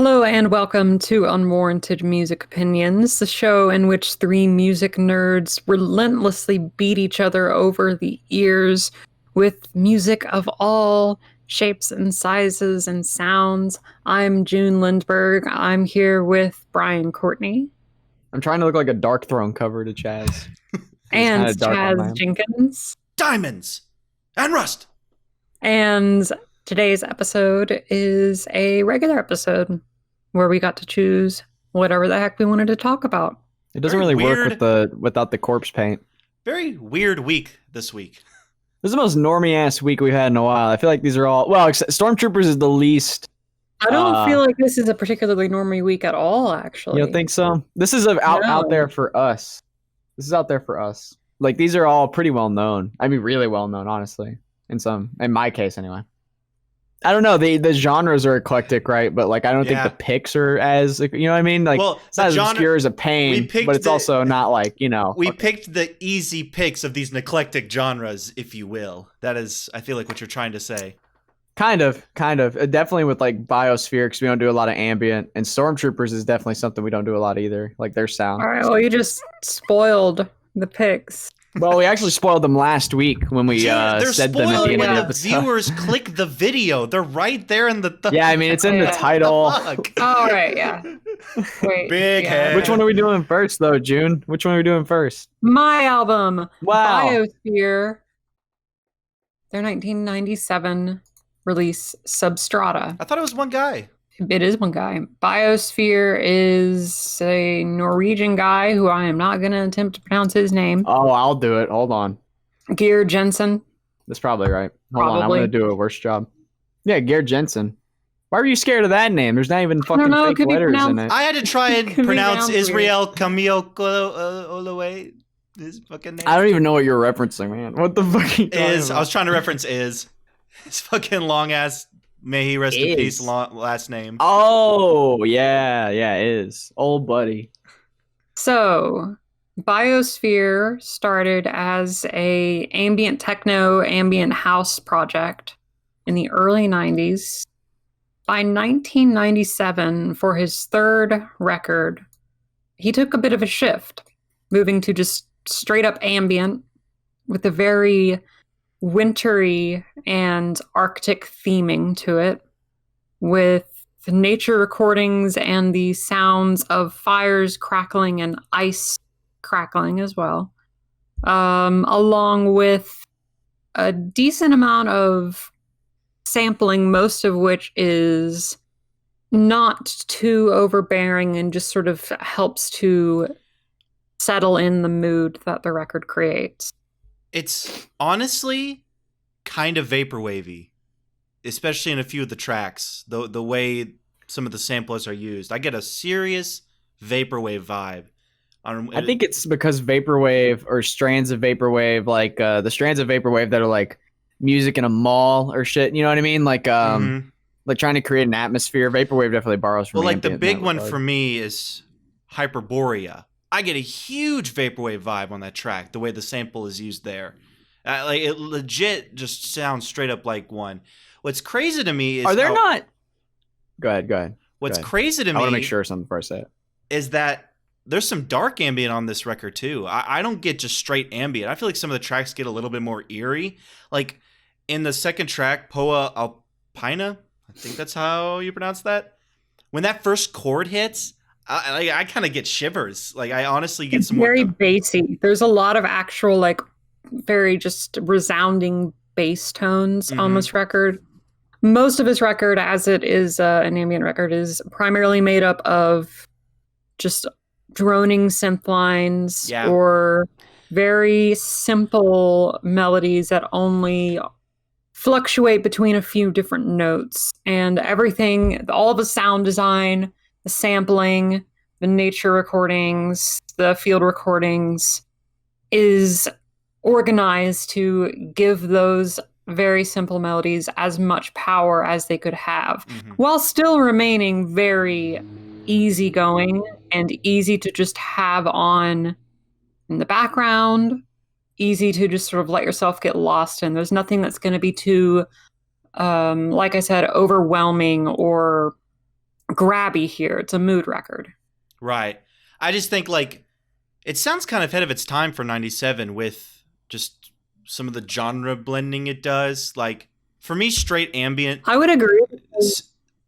Hello and welcome to Unwarranted Music Opinions, the show in which three music nerds relentlessly beat each other over the ears with music of all shapes and sizes and sounds. I'm June Lindberg. I'm here with Brian Courtney. I'm trying to look like a Dark Throne cover to Chaz. And Chaz Jenkins. Diamonds and rust. And today's episode is a regular episode where we got to choose whatever the heck we wanted to talk about. It doesn't really work without the corpse paint. Very weird week this week. This is the most normie-ass week we've had in a while. I feel like these are all... Well, Stormtroopers is the least... I don't feel like this is a particularly normie week at all, actually. You don't think so? This is out there for us. This is out there for us. Like, these are all pretty well-known. I mean, really well-known, honestly. In my case, anyway. I don't know. The genres are eclectic, right? But like, I don't think the picks are as, you know what I mean? Like, it's not as obscure as a Pain, but it's also not like, you know. We picked the easy picks of these eclectic genres, if you will. That is, I feel like, what you're trying to say. Kind of. Definitely with like Biosphere, because we don't do a lot of ambient, and Stormtroopers is definitely something we don't do a lot either. Like their sound. All right. Well, you just spoiled the picks. Well, we actually spoiled them last week when we said them at the end of the episode. Viewers click the video. They're right there in the... Yeah, I mean, it's in the title. All right, yeah. Wait, Big head. Which one are we doing first, though, June? Which one are we doing first? My album, wow. Biosphere, their 1997 release, Substrata. I thought it was one guy. It is one guy. Biosphere is a Norwegian guy who I am not going to attempt to pronounce his name. Oh, I'll do it. Hold on. Geir Jensen. That's probably right. Hold on, I'm going to do a worse job. Yeah, Geir Jensen. Why were you scared of that name? There's not even fucking fake letters in it. I had to try and pronounce Israel Camille Olaway. His fucking name. I don't even know what you're referencing, man. What the fuck are you talking about? I was trying to reference His fucking long-ass... May he rest in peace, last name. Oh, yeah, is. Old buddy. So, Biosphere started as a ambient techno, ambient house project in the early 90s. By 1997, for his third record, he took a bit of a shift, moving to just straight up ambient with a very wintry and Arctic theming to it, with the nature recordings and the sounds of fires crackling and ice crackling as well, along with a decent amount of sampling, most of which is not too overbearing and just sort of helps to settle in the mood that the record creates. It's honestly kind of vaporwavy, especially in a few of the tracks. The way some of the samplers are used, I get a serious vaporwave vibe. I think it's because vaporwave or strands of vaporwave, like the strands of vaporwave that are like music in a mall or shit. You know what I mean? Like like trying to create an atmosphere. Vaporwave definitely borrows from. Well, like the big one for me is Hyperborea. I get a huge vaporwave vibe on that track, the way the sample is used there. Like it legit just sounds straight up like one. What's crazy to me is Are there not... Go ahead. What's crazy to me... I want to make sure something before I say it. Is that there's some dark ambient on this record too. I don't get just straight ambient. I feel like some of the tracks get a little bit more eerie. Like in the second track, Poa Alpina, I think that's how you pronounce that. When that first chord hits... I kind of get shivers. Like I honestly get some very bassy. There's a lot of actual like very just resounding bass tones on this record. Most of his record, as it is an ambient record, is primarily made up of just droning synth lines or very simple melodies that only fluctuate between a few different notes, and everything, all the sound design, the sampling, the nature recordings, the field recordings is organized to give those very simple melodies as much power as they could have, while still remaining very easygoing and easy to just have on in the background, easy to just sort of let yourself get lost in. There's nothing that's going to be too, like I said, overwhelming or grabby here. It's a mood record. Right. I just think like it sounds kind of ahead of its time for 97 with just some of the genre blending it does. Like for me, straight ambient. I would agree.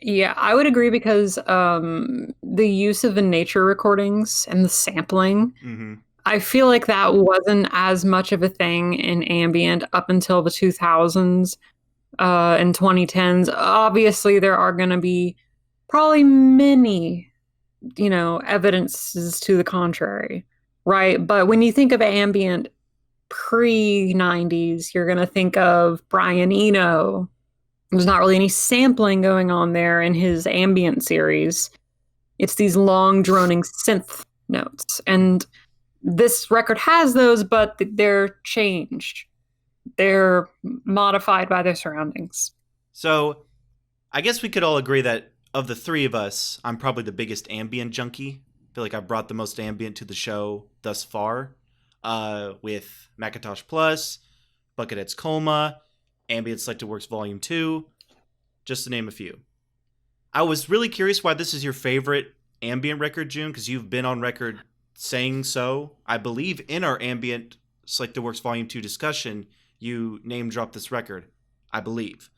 Yeah, I would agree because the use of the nature recordings and the sampling, I feel like that wasn't as much of a thing in ambient up until the 2000s and 2010s. Obviously, there are going to be probably many, evidences to the contrary, right? But when you think of ambient pre-90s, you're going to think of Brian Eno. There's not really any sampling going on there in his ambient series. It's these long droning synth notes. And this record has those, but they're changed. They're modified by their surroundings. So I guess we could all agree that of the three of us, I'm probably the biggest ambient junkie. I feel like I've brought the most ambient to the show thus far with Macintosh Plus, Buckethead's Coma, Ambient Selected Works Volume 2, just to name a few. I was really curious why this is your favorite ambient record, June, because you've been on record saying so. I believe in our Ambient Selected Works Volume 2 discussion, you name-dropped this record, I believe.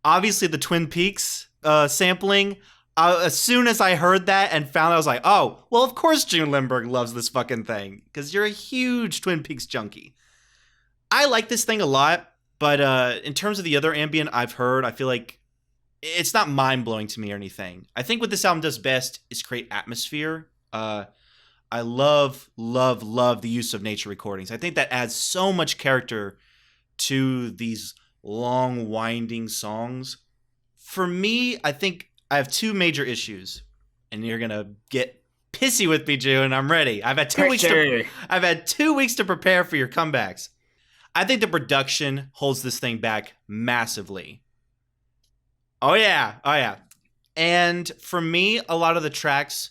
Obviously, the Twin Peaks sampling, as soon as I heard that and found it, I was like, oh, well, of course June Lindberg loves this fucking thing, because you're a huge Twin Peaks junkie. I like this thing a lot. But in terms of the other ambient I've heard, I feel like it's not mind-blowing to me or anything. I think what this album does best is create atmosphere. I love, love, love the use of nature recordings. I think that adds so much character to these long, winding songs. For me, I think I have two major issues. And you're going to get pissy with me, June. I'm ready. I've had 2 weeks to prepare for your comebacks. I think the production holds this thing back massively. Oh yeah. And for me, a lot of the tracks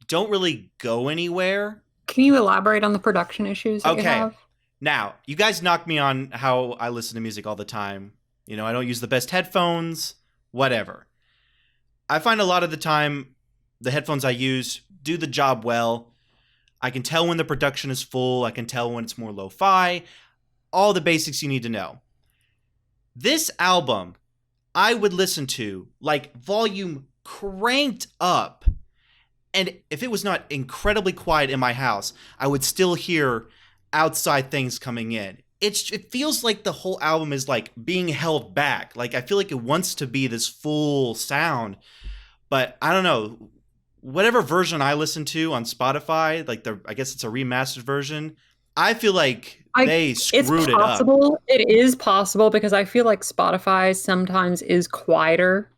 don't really go anywhere. Can you elaborate on the production issues that you have? Now, you guys knock me on how I listen to music all the time. I don't use the best headphones, whatever. I find a lot of the time the headphones I use do the job well. I can tell when the production is full. I can tell when it's more lo-fi. All the basics you need to know. This album, I would listen to like volume cranked up. And if it was not incredibly quiet in my house, I would still hear outside things coming in. It feels like the whole album is like being held back. Like I feel like it wants to be this full sound. But I don't know. Whatever version I listen to on Spotify, like I guess it's a remastered version, I feel like they screwed it up. It is possible because I feel like Spotify sometimes is quieter.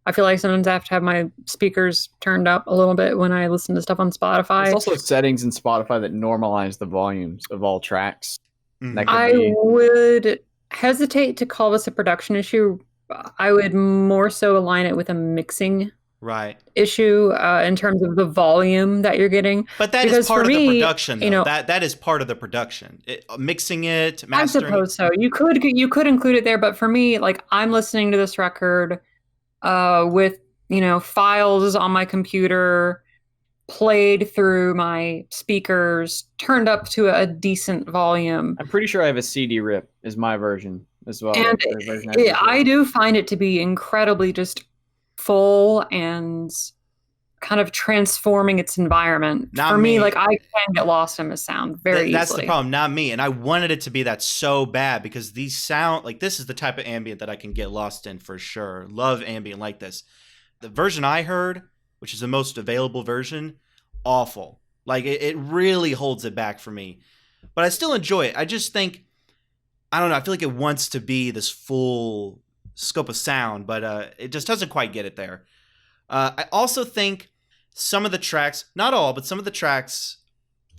I feel like sometimes I have to have my speakers turned up a little bit when I listen to stuff on Spotify. There's also settings in Spotify that normalize the volumes of all tracks. I would hesitate to call this a production issue. I would more so align it with a mixing issue in terms of the volume that you're getting. But that is part of the production, though. That is part of the production. Mixing it, mastering. I suppose so. You could include it there, but for me, like I'm listening to this record with files on my computer, played through my speakers, turned up to a decent volume. I'm pretty sure I have a CD rip is my version as well. And I do find it to be incredibly just full and kind of transforming its environment. For me, like I can get lost in the sound very easily. That's the problem, not me. And I wanted it to be that so bad because these sound like this is the type of ambient that I can get lost in for sure. Love ambient like this. The version I heard, which is the most available version, awful. Like it really holds it back for me. But I still enjoy it. I just think, I don't know, I feel like it wants to be this full scope of sound, but it just doesn't quite get it there. I also think some of the tracks, not all, but some of the tracks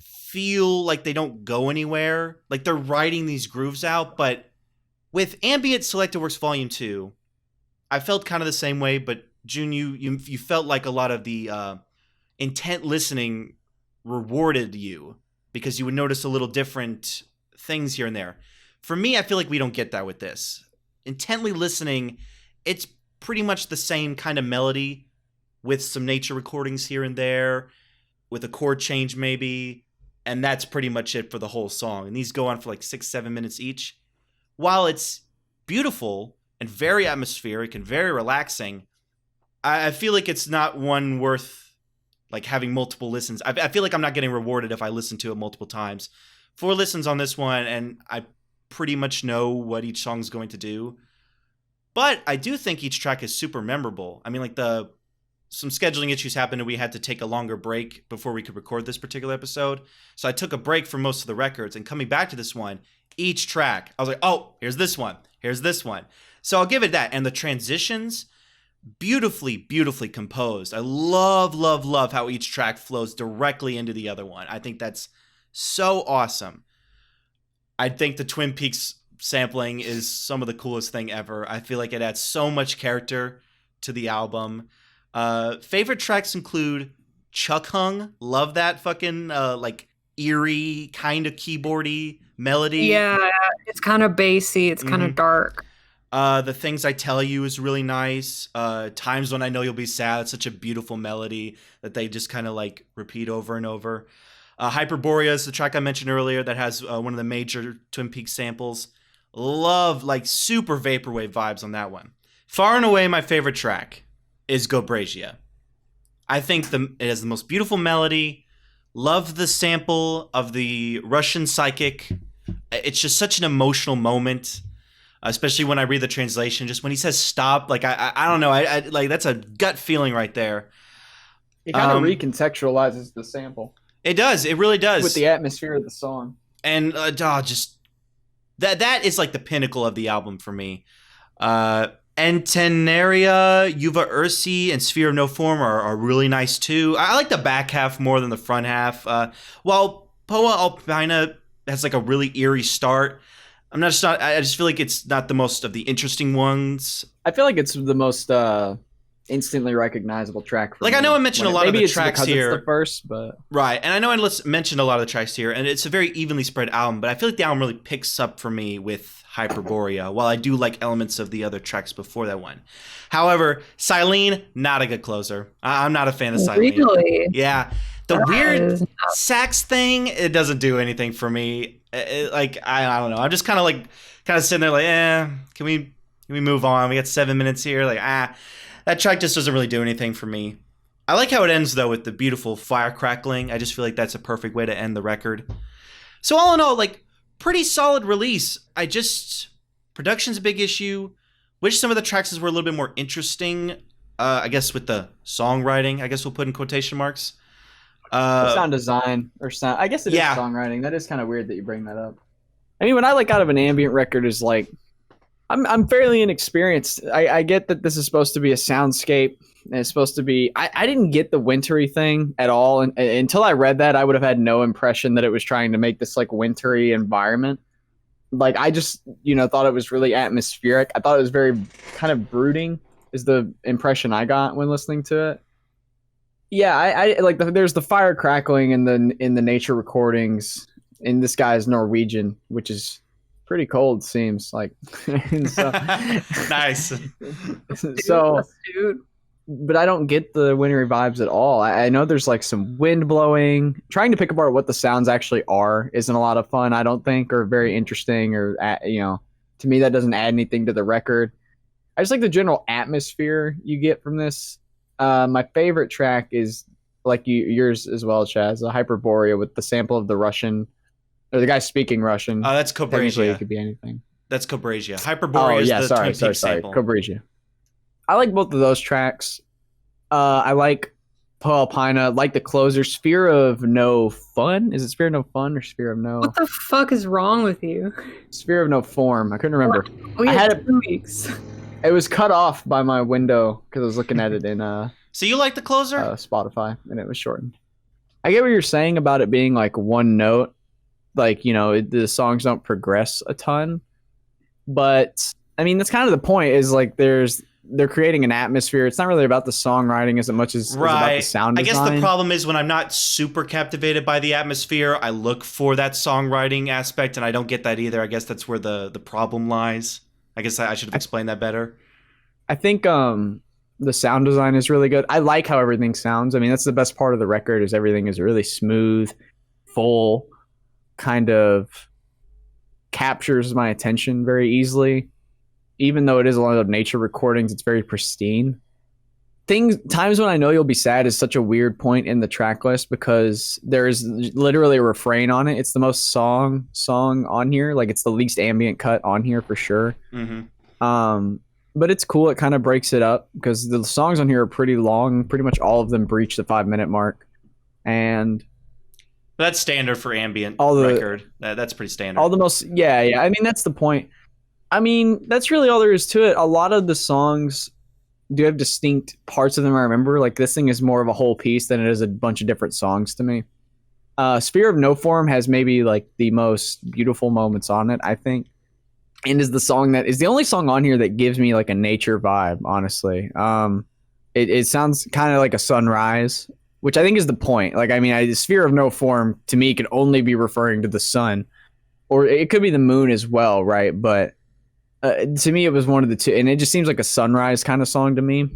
feel like they don't go anywhere. Like they're riding these grooves out. But with Ambient Selected Works Volume 2, I felt kind of the same way. But June, you felt like a lot of the intent listening rewarded you because you would notice a little different things here and there. For me, I feel like we don't get that with this. Intently listening, it's pretty much the same kind of melody, with some nature recordings here and there, with a chord change maybe, and that's pretty much it for the whole song. And these go on for like 6-7 minutes each. While it's beautiful and very atmospheric and very relaxing, I feel like it's not one worth like having multiple listens. I feel like I'm not getting rewarded if I listen to it multiple times. 4 listens on this one, and I pretty much know what each song's going to do. But I do think each track is super memorable. I mean, like some scheduling issues happened and we had to take a longer break before we could record this particular episode. So I took a break from most of the records, and coming back to this one, each track, I was like, oh, here's this one. Here's this one. So I'll give it that. And the transitions, beautifully, beautifully composed. I love, love, love how each track flows directly into the other one. I think that's so awesome. I think the Twin Peaks sampling is some of the coolest thing ever. I feel like it adds so much character to the album. Favorite tracks include Chuck Hung. Love that fucking like eerie kind of keyboardy melody. Yeah, it's kind of bassy. It's kind of dark. The Things I Tell You is really nice. Times When I Know You'll Be Sad. It's such a beautiful melody that they just kind of like repeat over and over. Hyperborea is the track I mentioned earlier that has one of the major Twin Peaks samples. Love like super vaporwave vibes on that one. Far and away my favorite track is Gobrazia. I think it has the most beautiful melody. Love the sample of the Russian psychic. It's just such an emotional moment, especially when I read the translation. Just when he says stop, like I don't know, I like that's a gut feeling right there. It kind of recontextualizes the sample. It does. It really does. With the atmosphere of the song. And just that is like the pinnacle of the album for me. Antenaria, Yuva Ursi, and Sphere of No Form are really nice too. I like the back half more than the front half. While Poa Alpina has like a really eerie start, I just feel like it's not the most of the interesting ones. I feel like it's the most instantly recognizable track for like me. I know I mentioned a lot of the tracks here. It's the first, but right, and I know I mentioned a lot of the tracks here, and it's a very evenly spread album, but I feel like the album really picks up for me with Hyperborea, while I do like elements of the other tracks before that one. However, Silene, not a good closer. I'm not a fan of Silene. Really? Yeah. The weird sax thing, it doesn't do anything for me. I don't know. I'm just kind of sitting there like, can we move on? We got 7 minutes here. Like, that track just doesn't really do anything for me. I like how it ends though with the beautiful fire crackling. I just feel like that's a perfect way to end the record. So all in all, like, pretty solid release. Production's a big issue. Wish some of the tracks were a little bit more interesting. I guess with the songwriting, I guess we'll put in quotation marks. Sound design or sound. I guess it is songwriting. That is kind of weird that you bring that up. I mean, what I like out of an ambient record is like, I'm fairly inexperienced. I get that this is supposed to be a soundscape. And it's supposed to be. I didn't get the wintry thing at all, and until I read that, I would have had no impression that it was trying to make this like wintry environment. Like I just thought it was really atmospheric. I thought it was very kind of brooding. Is the impression I got when listening to it. Yeah, I like there's the fire crackling in the nature recordings. And this guy's Norwegian, which is pretty cold, seems like. So, nice. So, dude. But I don't get the wintry vibes at all. I know there's like some wind blowing. Trying to pick apart what the sounds actually are isn't a lot of fun, I don't think, or very interesting, or to me that doesn't add anything to the record. I just like the general atmosphere you get from this. My favorite track is like yours as well, Chaz, the Hyperborea with the sample of the Russian, or the guy speaking Russian. Oh, that's Cobrazia. It could be anything. That's Cobrazia. Hyperborea is the Twin Peaks sample. Cobrazia. I like both of those tracks. I like Poa Alpina, like the closer, Sphere of No Fun. Is it Sphere of No Fun or Sphere of No? What the fuck is wrong with you? Sphere of No Form. I couldn't remember. We had 2 weeks. It was cut off by my window because I was looking at it in So you like the closer? Spotify, and it was shortened. I get what you're saying about it being like one note. Like, the songs don't progress a ton. But, I mean, that's kind of the point, is like they're creating an atmosphere. It's not really about the songwriting as much as about the sound design. I guess the problem is when I'm not super captivated by the atmosphere, I look for that songwriting aspect, and I don't get that either. I guess that's where the problem lies. I guess I should have explained that better. I think The sound design is really good. I like how everything sounds. I mean, that's the best part of the record is everything is really smooth, full, kind of captures my attention very easily. Even though it is a lot of nature recordings, it's very pristine. Times when I know you'll be sad is such a weird point in the track list because there is literally a refrain on it. It's the most song on here. Like it's the least ambient cut on here for sure. But it's cool. It kind of breaks it up because the songs on here are pretty long. Pretty much all of them breach the 5-minute mark. And that's standard for ambient record. That's pretty standard. Yeah. I mean, that's the point. I mean, that's really all there is to it. A lot of the songs do have distinct parts of them I remember. Like this thing is more of a whole piece than it is a bunch of different songs to me. Sphere of No Form has maybe like the most beautiful moments on it, I think. And is the only song on here that gives me like a nature vibe, honestly. It sounds kind of like a sunrise, which I think is the point. Like, I mean, Sphere of No Form to me could only be referring to the sun, or it could be the moon as well, right? But to me, it was one of the two, and it just seems like a sunrise kind of song to me.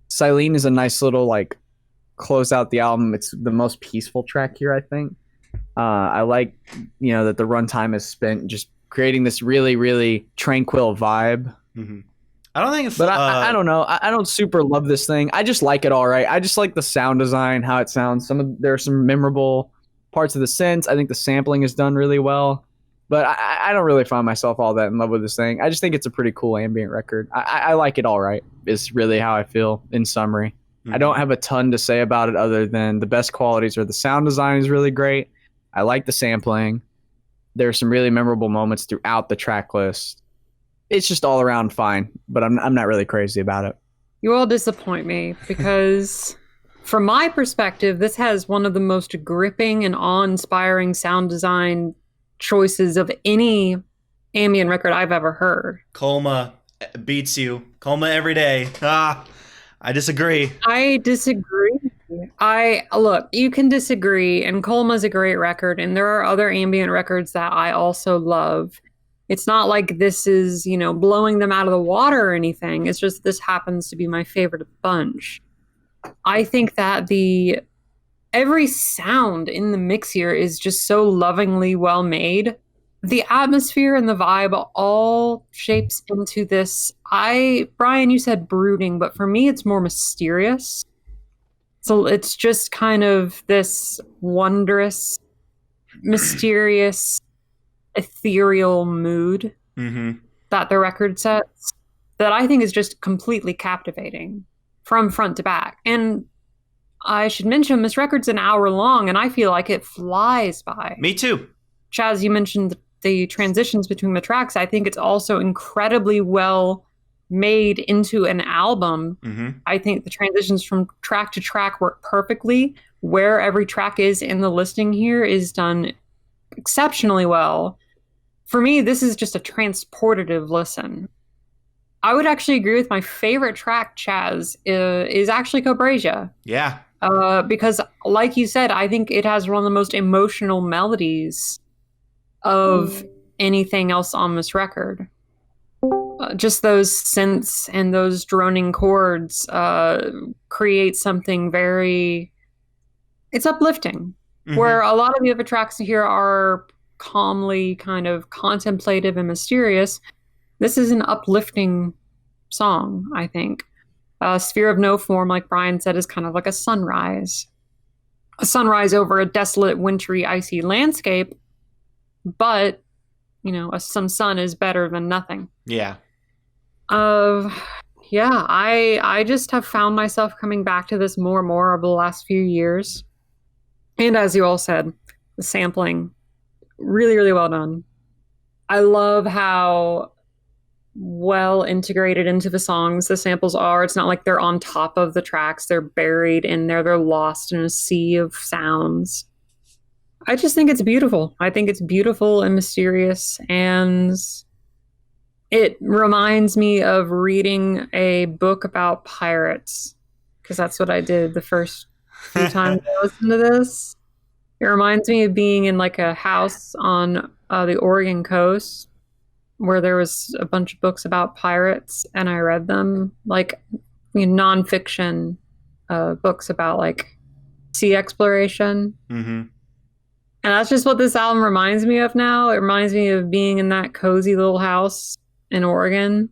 Silene is a nice little like close out the album. It's the most peaceful track here, I think. I like, that the runtime is spent just creating this really, really tranquil vibe. Mm-hmm. I don't think, I don't know. I don't super love this thing. I just like it all right. I just like the sound design, how it sounds. There are some memorable parts of the synths. I think the sampling is done really well. But I don't really find myself all that in love with this thing. I just think it's a pretty cool ambient record. I like it all right, is really how I feel in summary. Mm-hmm. I don't have a ton to say about it other than the best qualities are the sound design is really great. I like the sampling. There are some really memorable moments throughout the track list. It's just all around fine, but I'm not really crazy about it. You all disappoint me because from my perspective, this has one of the most gripping and awe-inspiring sound design choices of any ambient record I've ever heard. Colma beats you. Colma every day. I disagree. I disagree. Look, you can disagree, and Colma's a great record, and there are other ambient records that I also love. It's not like this is, blowing them out of the water or anything. It's just this happens to be my favorite of the bunch. I think that every sound in the mix here is just so lovingly well made. The atmosphere and the vibe all shapes into this. Brian, you said brooding, but for me, it's more mysterious. So it's just kind of this wondrous, mysterious, ethereal mood that the record sets that I think is just completely captivating from front to back. And I should mention this record's an hour long, and I feel like it flies by. Me too. Chaz, you mentioned the transitions between the tracks. I think it's also incredibly well made into an album. I think the transitions from track to track work perfectly. Where every track is in the listing here is done exceptionally well. For me, this is just a transportative listen. I would actually agree with my favorite track, Chaz, is actually Cobrasia. Yeah. Because, like you said, I think it has one of the most emotional melodies of anything else on this record. Just those synths and those droning chords create something very... It's uplifting. Where a lot of the other tracks here are calmly kind of contemplative and mysterious. This is an uplifting song, I think. Sphere of No Form, like Brian said, is kind of like a sunrise. A sunrise over a desolate, wintry, icy landscape. But, some sun is better than nothing. Yeah. Yeah, I just have found myself coming back to this more and more over the last few years. And as you all said, the sampling, really, really well done. I love how well integrated into the songs the samples are. It's not like they're on top of the tracks. They're buried in there. They're lost in a sea of sounds. I just think it's beautiful. I think it's beautiful and mysterious, and it reminds me of reading a book about pirates, because that's what I did the first few times I listened to this. It reminds me of being in like a house on the Oregon coast where there was a bunch of books about pirates, and I read them like nonfiction books about like sea exploration. Mm-hmm. And that's just what this album reminds me of now. It reminds me of being in that cozy little house in Oregon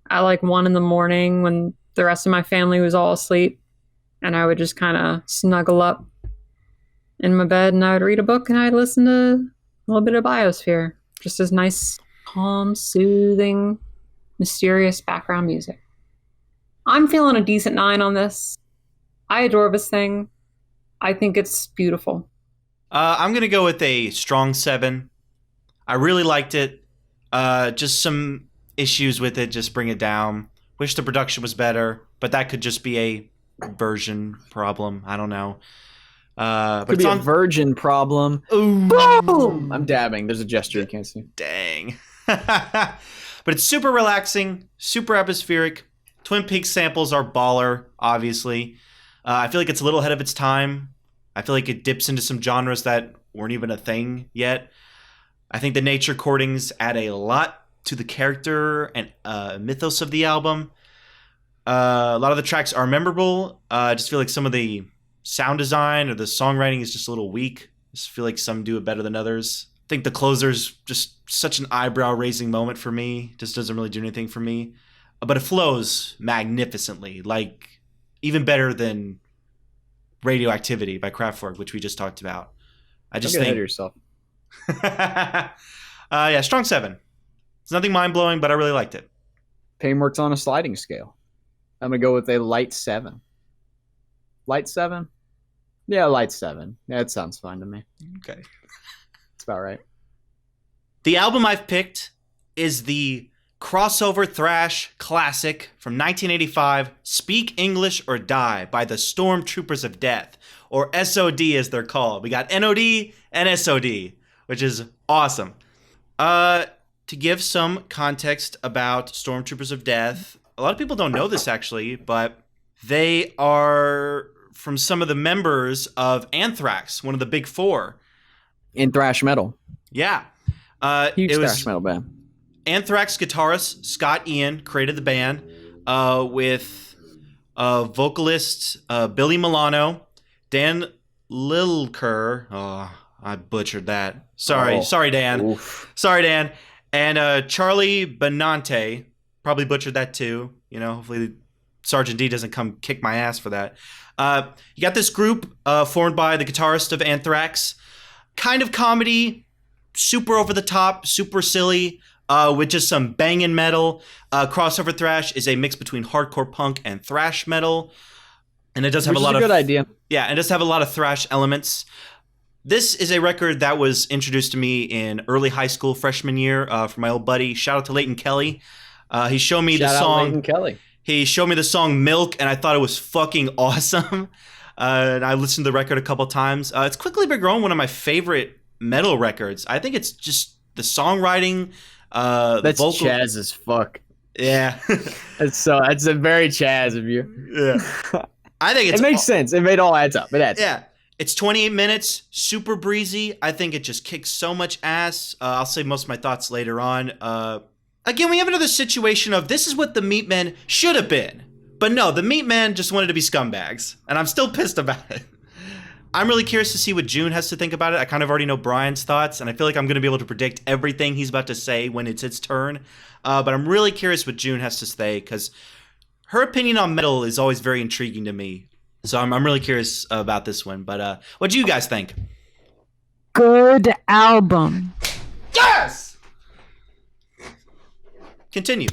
at like 1 a.m. when the rest of my family was all asleep. And I would just kind of snuggle up in my bed and I would read a book and I'd listen to a little bit of Biosphere. Just as nice, calm, soothing, mysterious background music. I'm feeling a decent 9 on this. I adore this thing. I think it's beautiful. I'm going to go with a strong 7. I really liked it. Just some issues with it. Just bring it down. Wish the production was better, but that could just be a version problem. I don't know. But could it's be on a virgin problem. Ooh. Boom! I'm dabbing. There's a gesture you can't see. Dang. But it's super relaxing, super atmospheric. Twin Peaks samples are baller, obviously. I feel like it's a little ahead of its time. I feel like it dips into some genres that weren't even a thing yet. I think the nature recordings add a lot to the character and mythos of the album. A lot of the tracks are memorable. I just feel like some of the sound design or the songwriting is just a little weak. I just feel like some do it better than others. I think the closer's just such an eyebrow-raising moment for me. Just doesn't really do anything for me. But it flows magnificently, like even better than Radioactivity by Kraftwerk, which we just talked about. I just Don't get think ahead of yourself. yeah, strong 7. It's nothing mind-blowing, but I really liked it. Pain works on a sliding scale. I'm going to go with a light 7. Light 7? Yeah, light 7. Yeah, it sounds fine to me. Okay. That's about right. The album I've picked is the crossover thrash classic from 1985, Speak English or Die by the Stormtroopers of Death, or S.O.D. as they're called. We got N.O.D. and S.O.D., which is awesome. To give some context about Stormtroopers of Death, a lot of people don't know this actually, but they are from some of the members of Anthrax, one of the big 4. In thrash metal. Yeah. Huge it was thrash metal band. Anthrax guitarist Scott Ian created the band with vocalist Billy Milano, Dan Lilker. Oh, I butchered that. Sorry, Dan. Oof. Sorry, Dan. And Charlie Benante, probably butchered that too. You know, hopefully Sergeant D doesn't come kick my ass for that. You got this group formed by the guitarist of Anthrax. Kind of comedy, super over the top, super silly, with just some banging metal. Crossover thrash is a mix between hardcore punk and thrash metal. And it does have a lot of... good idea. Yeah, and it does have a lot of thrash elements. This is a record that was introduced to me in early high school, freshman year, from my old buddy. Shout out to Leighton Kelly. He showed me the song. Leighton Kelly. He showed me the song Milk, and I thought it was fucking awesome. And I listened to the record a couple times. It's quickly become one of my favorite metal records. I think it's just the songwriting, That's the vocal. Chaz as fuck. Yeah. That's a very Chaz of you. Yeah. I think it makes sense. It all adds up. It adds up. Yeah. It's 28 minutes, super breezy. I think it just kicks so much ass. I'll say most of my thoughts later on. Again, we have another situation of this is what the Meatmen should have been. But no, the Meatmen just wanted to be scumbags. And I'm still pissed about it. I'm really curious to see what June has to think about it. I kind of already know Brian's thoughts, and I feel like I'm going to be able to predict everything he's about to say when it's its turn. But I'm really curious what June has to say, because her opinion on metal is always very intriguing to me. So I'm really curious about this one. But what do you guys think? Good album. Yes! Continue.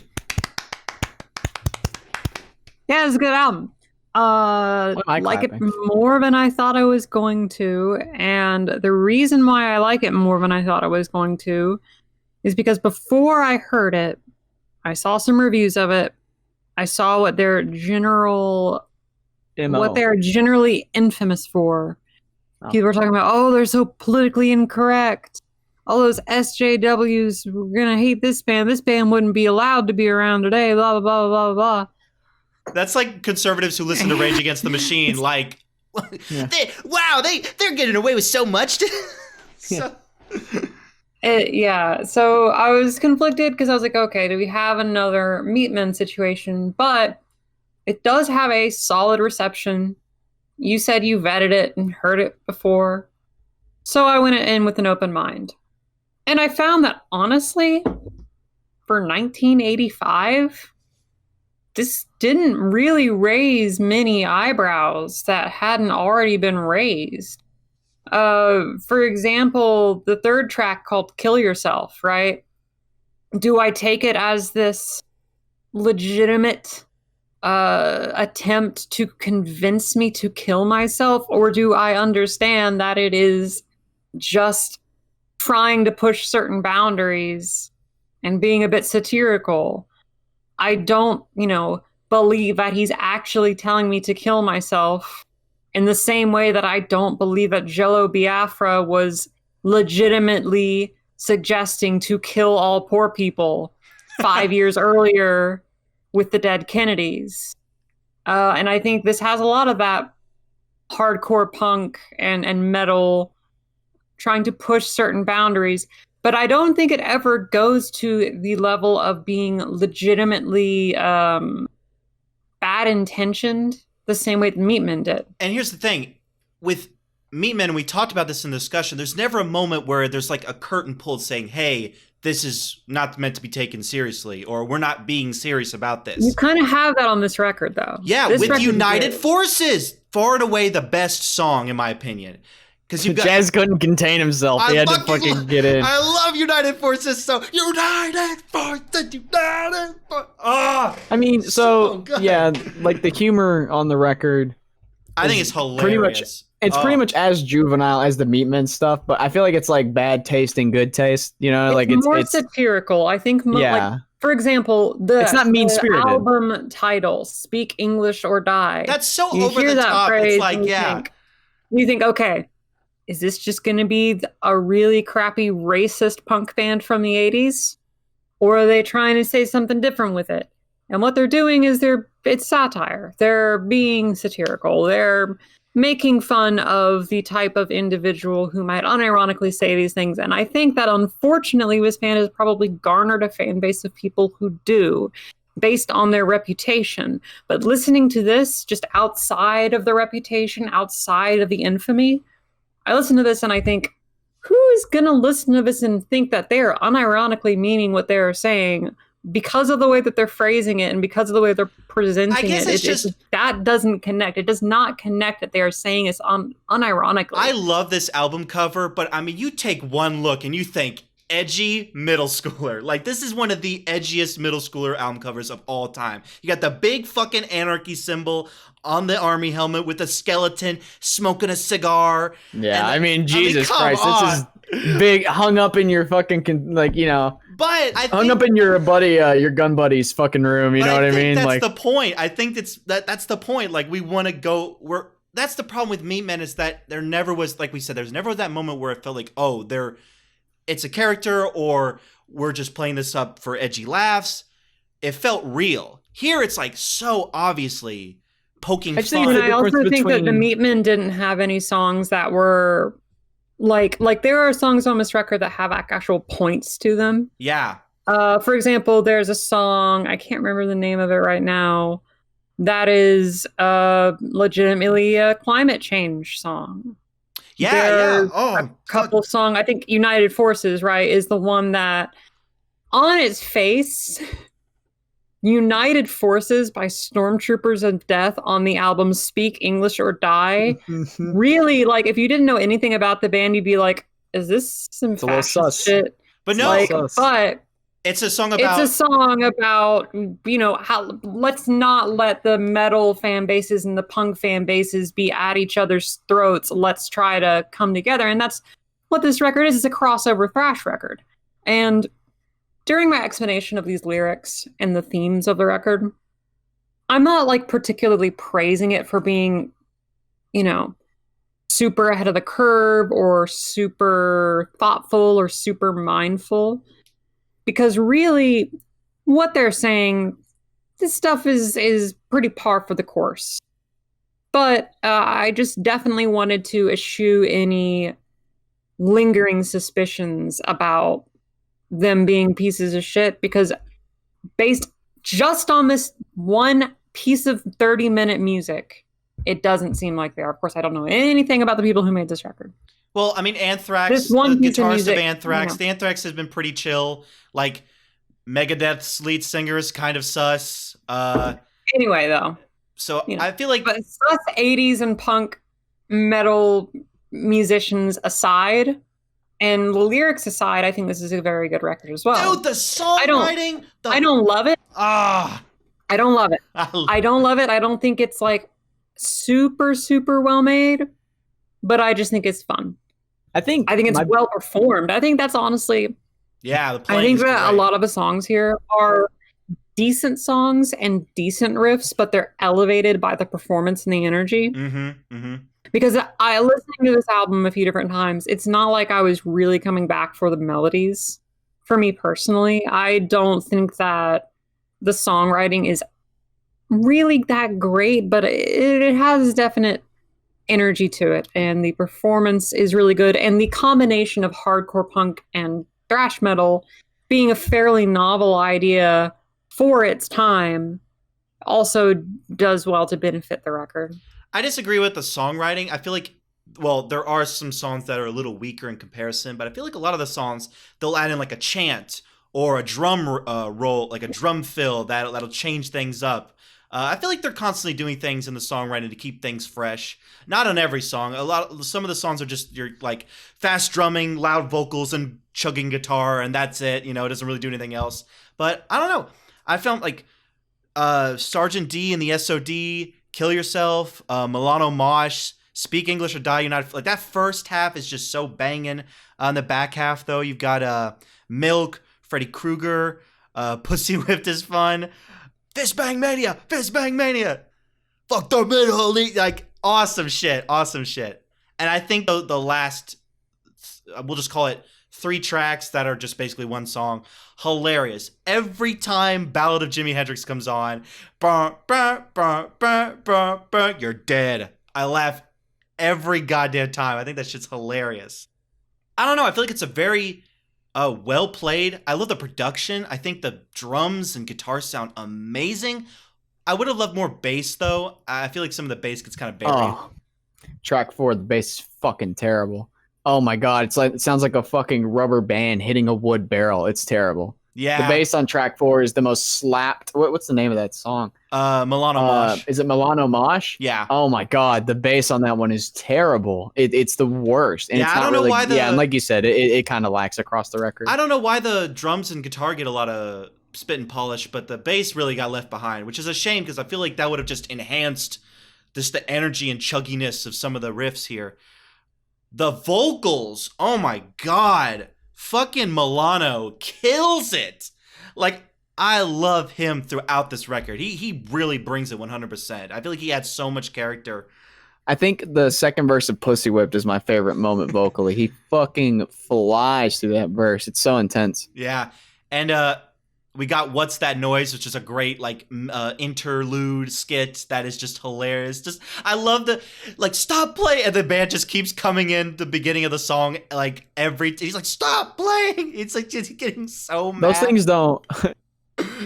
Yeah, it's a good album. Like it more than I thought I was going to. And the reason why I like it more than I thought I was going to is because before I heard it, I saw some reviews of it. I saw what they're generally infamous for. Oh. People were talking about, oh, they're so politically incorrect. All those SJWs were going to hate this band. This band wouldn't be allowed to be around today, blah, blah, blah, blah, blah. That's like conservatives who listen to Rage Against the Machine, like, yeah. they're getting away with so much. So I was conflicted because I was like, okay, do we have another Meatmen situation? But It does have a solid reception. You said you vetted it and heard it before. So I went in with an open mind. And I found that, honestly, for 1985, this didn't really raise many eyebrows that hadn't already been raised. For example, the third track called Kill Yourself, right? Do I take it as this legitimate attempt to convince me to kill myself, or do I understand that it is just trying to push certain boundaries and being a bit satirical? I don't, believe that he's actually telling me to kill myself in the same way that I don't believe that Jello Biafra was legitimately suggesting to kill all poor people 5 years earlier with the dead Kennedys. And I think this has a lot of that hardcore punk and metal trying to push certain boundaries. But I don't think it ever goes to the level of being legitimately bad intentioned the same way the Meatmen did. And here's the thing. With Meatmen, we talked about this in the discussion, there's never a moment where there's like a curtain pulled saying, hey, this is not meant to be taken seriously, or we're not being serious about this. You kind of have that on this record, though. Yeah, this with United Forces. Far and away the best song, in my opinion. Because Jazz couldn't contain himself. He had to fucking get in. I love United Forces so. United Forces, United Forces. Ah, I mean, so yeah, like the humor on the record. I think it's hilarious. Pretty much as juvenile as the Meatmen stuff, but I feel like it's like bad taste and good taste. It's more satirical. I think. Yeah. Like, for example, it's not mean-spirited. The album title, "Speak English or Die." That's so over the top. It's like, yeah. You think, okay, is this just going to be a really crappy racist punk band from the 80s? Or are they trying to say something different with it? And what they're doing is it's satire. They're being satirical. They're making fun of the type of individual who might unironically say these things. And I think that, unfortunately, this band has probably garnered a fan base of people who do, based on their reputation. But listening to this, just outside of the reputation, outside of the infamy, I listen to this and I think, who is going to listen to this and think that they are unironically meaning what they're saying because of the way that they're phrasing it and because of the way they're presenting it? It's just that doesn't connect. It does not connect that they are saying it unironically. I love this album cover, but I mean, you take one look and you think edgy middle schooler. Like, this is one of the edgiest middle schooler album covers of all time. You got the big fucking anarchy symbol on the army helmet with a skeleton smoking a cigar. Yeah, Jesus Christ, this is big, hung up in your fucking But hung up in your gun buddy's fucking room. You know what I mean? That's the point. I think that's the point. Like, we want to go. That's the problem with Meatmen, is that there never was, like we said, there's never that moment where it felt like, oh, it's a character, or we're just playing this up for edgy laughs. It felt real. Here, it's like so obviously poking fun. I also think that the Meatmen didn't have any songs that were like there are songs on this record that have actual points to them. Yeah. For example, there's a song, I can't remember the name of it right now, that is legitimately a climate change song. Yeah. Oh, a couple song. I think United Forces, right, is the one that, on its face, United Forces by Stormtroopers of Death on the album Speak English or Die. Really, like, if you didn't know anything about the band, you'd be like, is this some fascist shit? But no, but it's a song about, how let's not let the metal fan bases and the punk fan bases be at each other's throats. Let's try to come together. And that's what this record is. It's a crossover thrash record. And during my explanation of these lyrics and the themes of the record, I'm not particularly praising it for being, super ahead of the curve or super thoughtful or super mindful. Because really, what they're saying, this stuff is pretty par for the course. But I just definitely wanted to eschew any lingering suspicions about them being pieces of shit, because based just on this one piece of 30-minute music, it doesn't seem like they are. Of course, I don't know anything about the people who made this record. Well, I mean, Anthrax, This one the piece of guitarist music, of Anthrax, you know. the Anthrax has been pretty chill. Like, Megadeth's lead singer is kind of sus. Anyway, though, So you know, I feel like but sus 80s and punk metal musicians aside, and the lyrics aside, I think this is a very good record as well. dude, the songwriting, I don't love it. Ah, I don't love it. I don't love it. I don't think it's like super, super well made, but I just think it's fun. I think it's well performed. I think that's honestly, yeah, the I playing think is that great. a lot of the songs here are decent songs and decent riffs, but they're elevated by the performance and the energy. Because I listening to this album a few different times, it's not like I was really coming back for the melodies. For me personally, I don't think that the songwriting is really that great, but it has definite energy to it, and the performance is really good, and the combination of hardcore punk and thrash metal being a fairly novel idea for its time also does well to benefit the record. I disagree with the songwriting. I feel like, well, there are some songs that are a little weaker in comparison, but I feel like a lot of the songs, they'll add in like a chant or a drum roll, like a drum fill that'll change things up. I feel like they're constantly doing things in the songwriting to keep things fresh. Not on every song. Some of the songs are just your like fast drumming, loud vocals, and chugging guitar, and that's it. You know, it doesn't really do anything else. But I don't know. I felt like Sergeant D and the S.O.D, Kill Yourself, Milano Mosh, Speak English or Die United. Like that first half is just so banging. On the back half, though, you've got Milk, Freddy Krueger, Pussy Whipped is fun. Fist Bang Mania! Fist Bang Mania! Fuck the middle! Like, awesome shit. Awesome shit. And I think the last, we'll just call it 3 tracks that are just basically one song, hilarious. Every time Ballad of Jimi Hendrix comes on, you're dead. I laugh every goddamn time. I think that shit's hilarious. I don't know. I feel like it's a very well played. I love the production. I think the drums and guitar sound amazing. I would have loved more bass though. I feel like some of the bass gets kind of buried. Oh, track 4, the bass is fucking terrible. Oh my god, it sounds like a fucking rubber band hitting a wood barrel. It's terrible. Yeah. The bass on track 4 is the most slapped. What's the name of that song? Milano Mosh. Is it Milano Mosh? Yeah. Oh my god, the bass on that one is terrible. It's the worst. And yeah, it's not I don't know why and like you said, it kind of lacks across the record. I don't know why the drums and guitar get a lot of spit and polish, but the bass really got left behind, which is a shame because I feel like that would have just enhanced just the energy and chugginess of some of the riffs here. The vocals, oh my god, fucking Milano kills it. Like, I love him throughout this record. He really brings it 100%. I feel like he adds so much character. I think the second verse of Pussy Whipped is my favorite moment vocally. He fucking flies through that verse. It's so intense. Yeah. And we got What's That Noise, which is a great like interlude skit that is just hilarious. Just I love the like stop playing, and the band just keeps coming in the beginning of the song like he's like stop playing. It's like just getting so mad. Those things don't.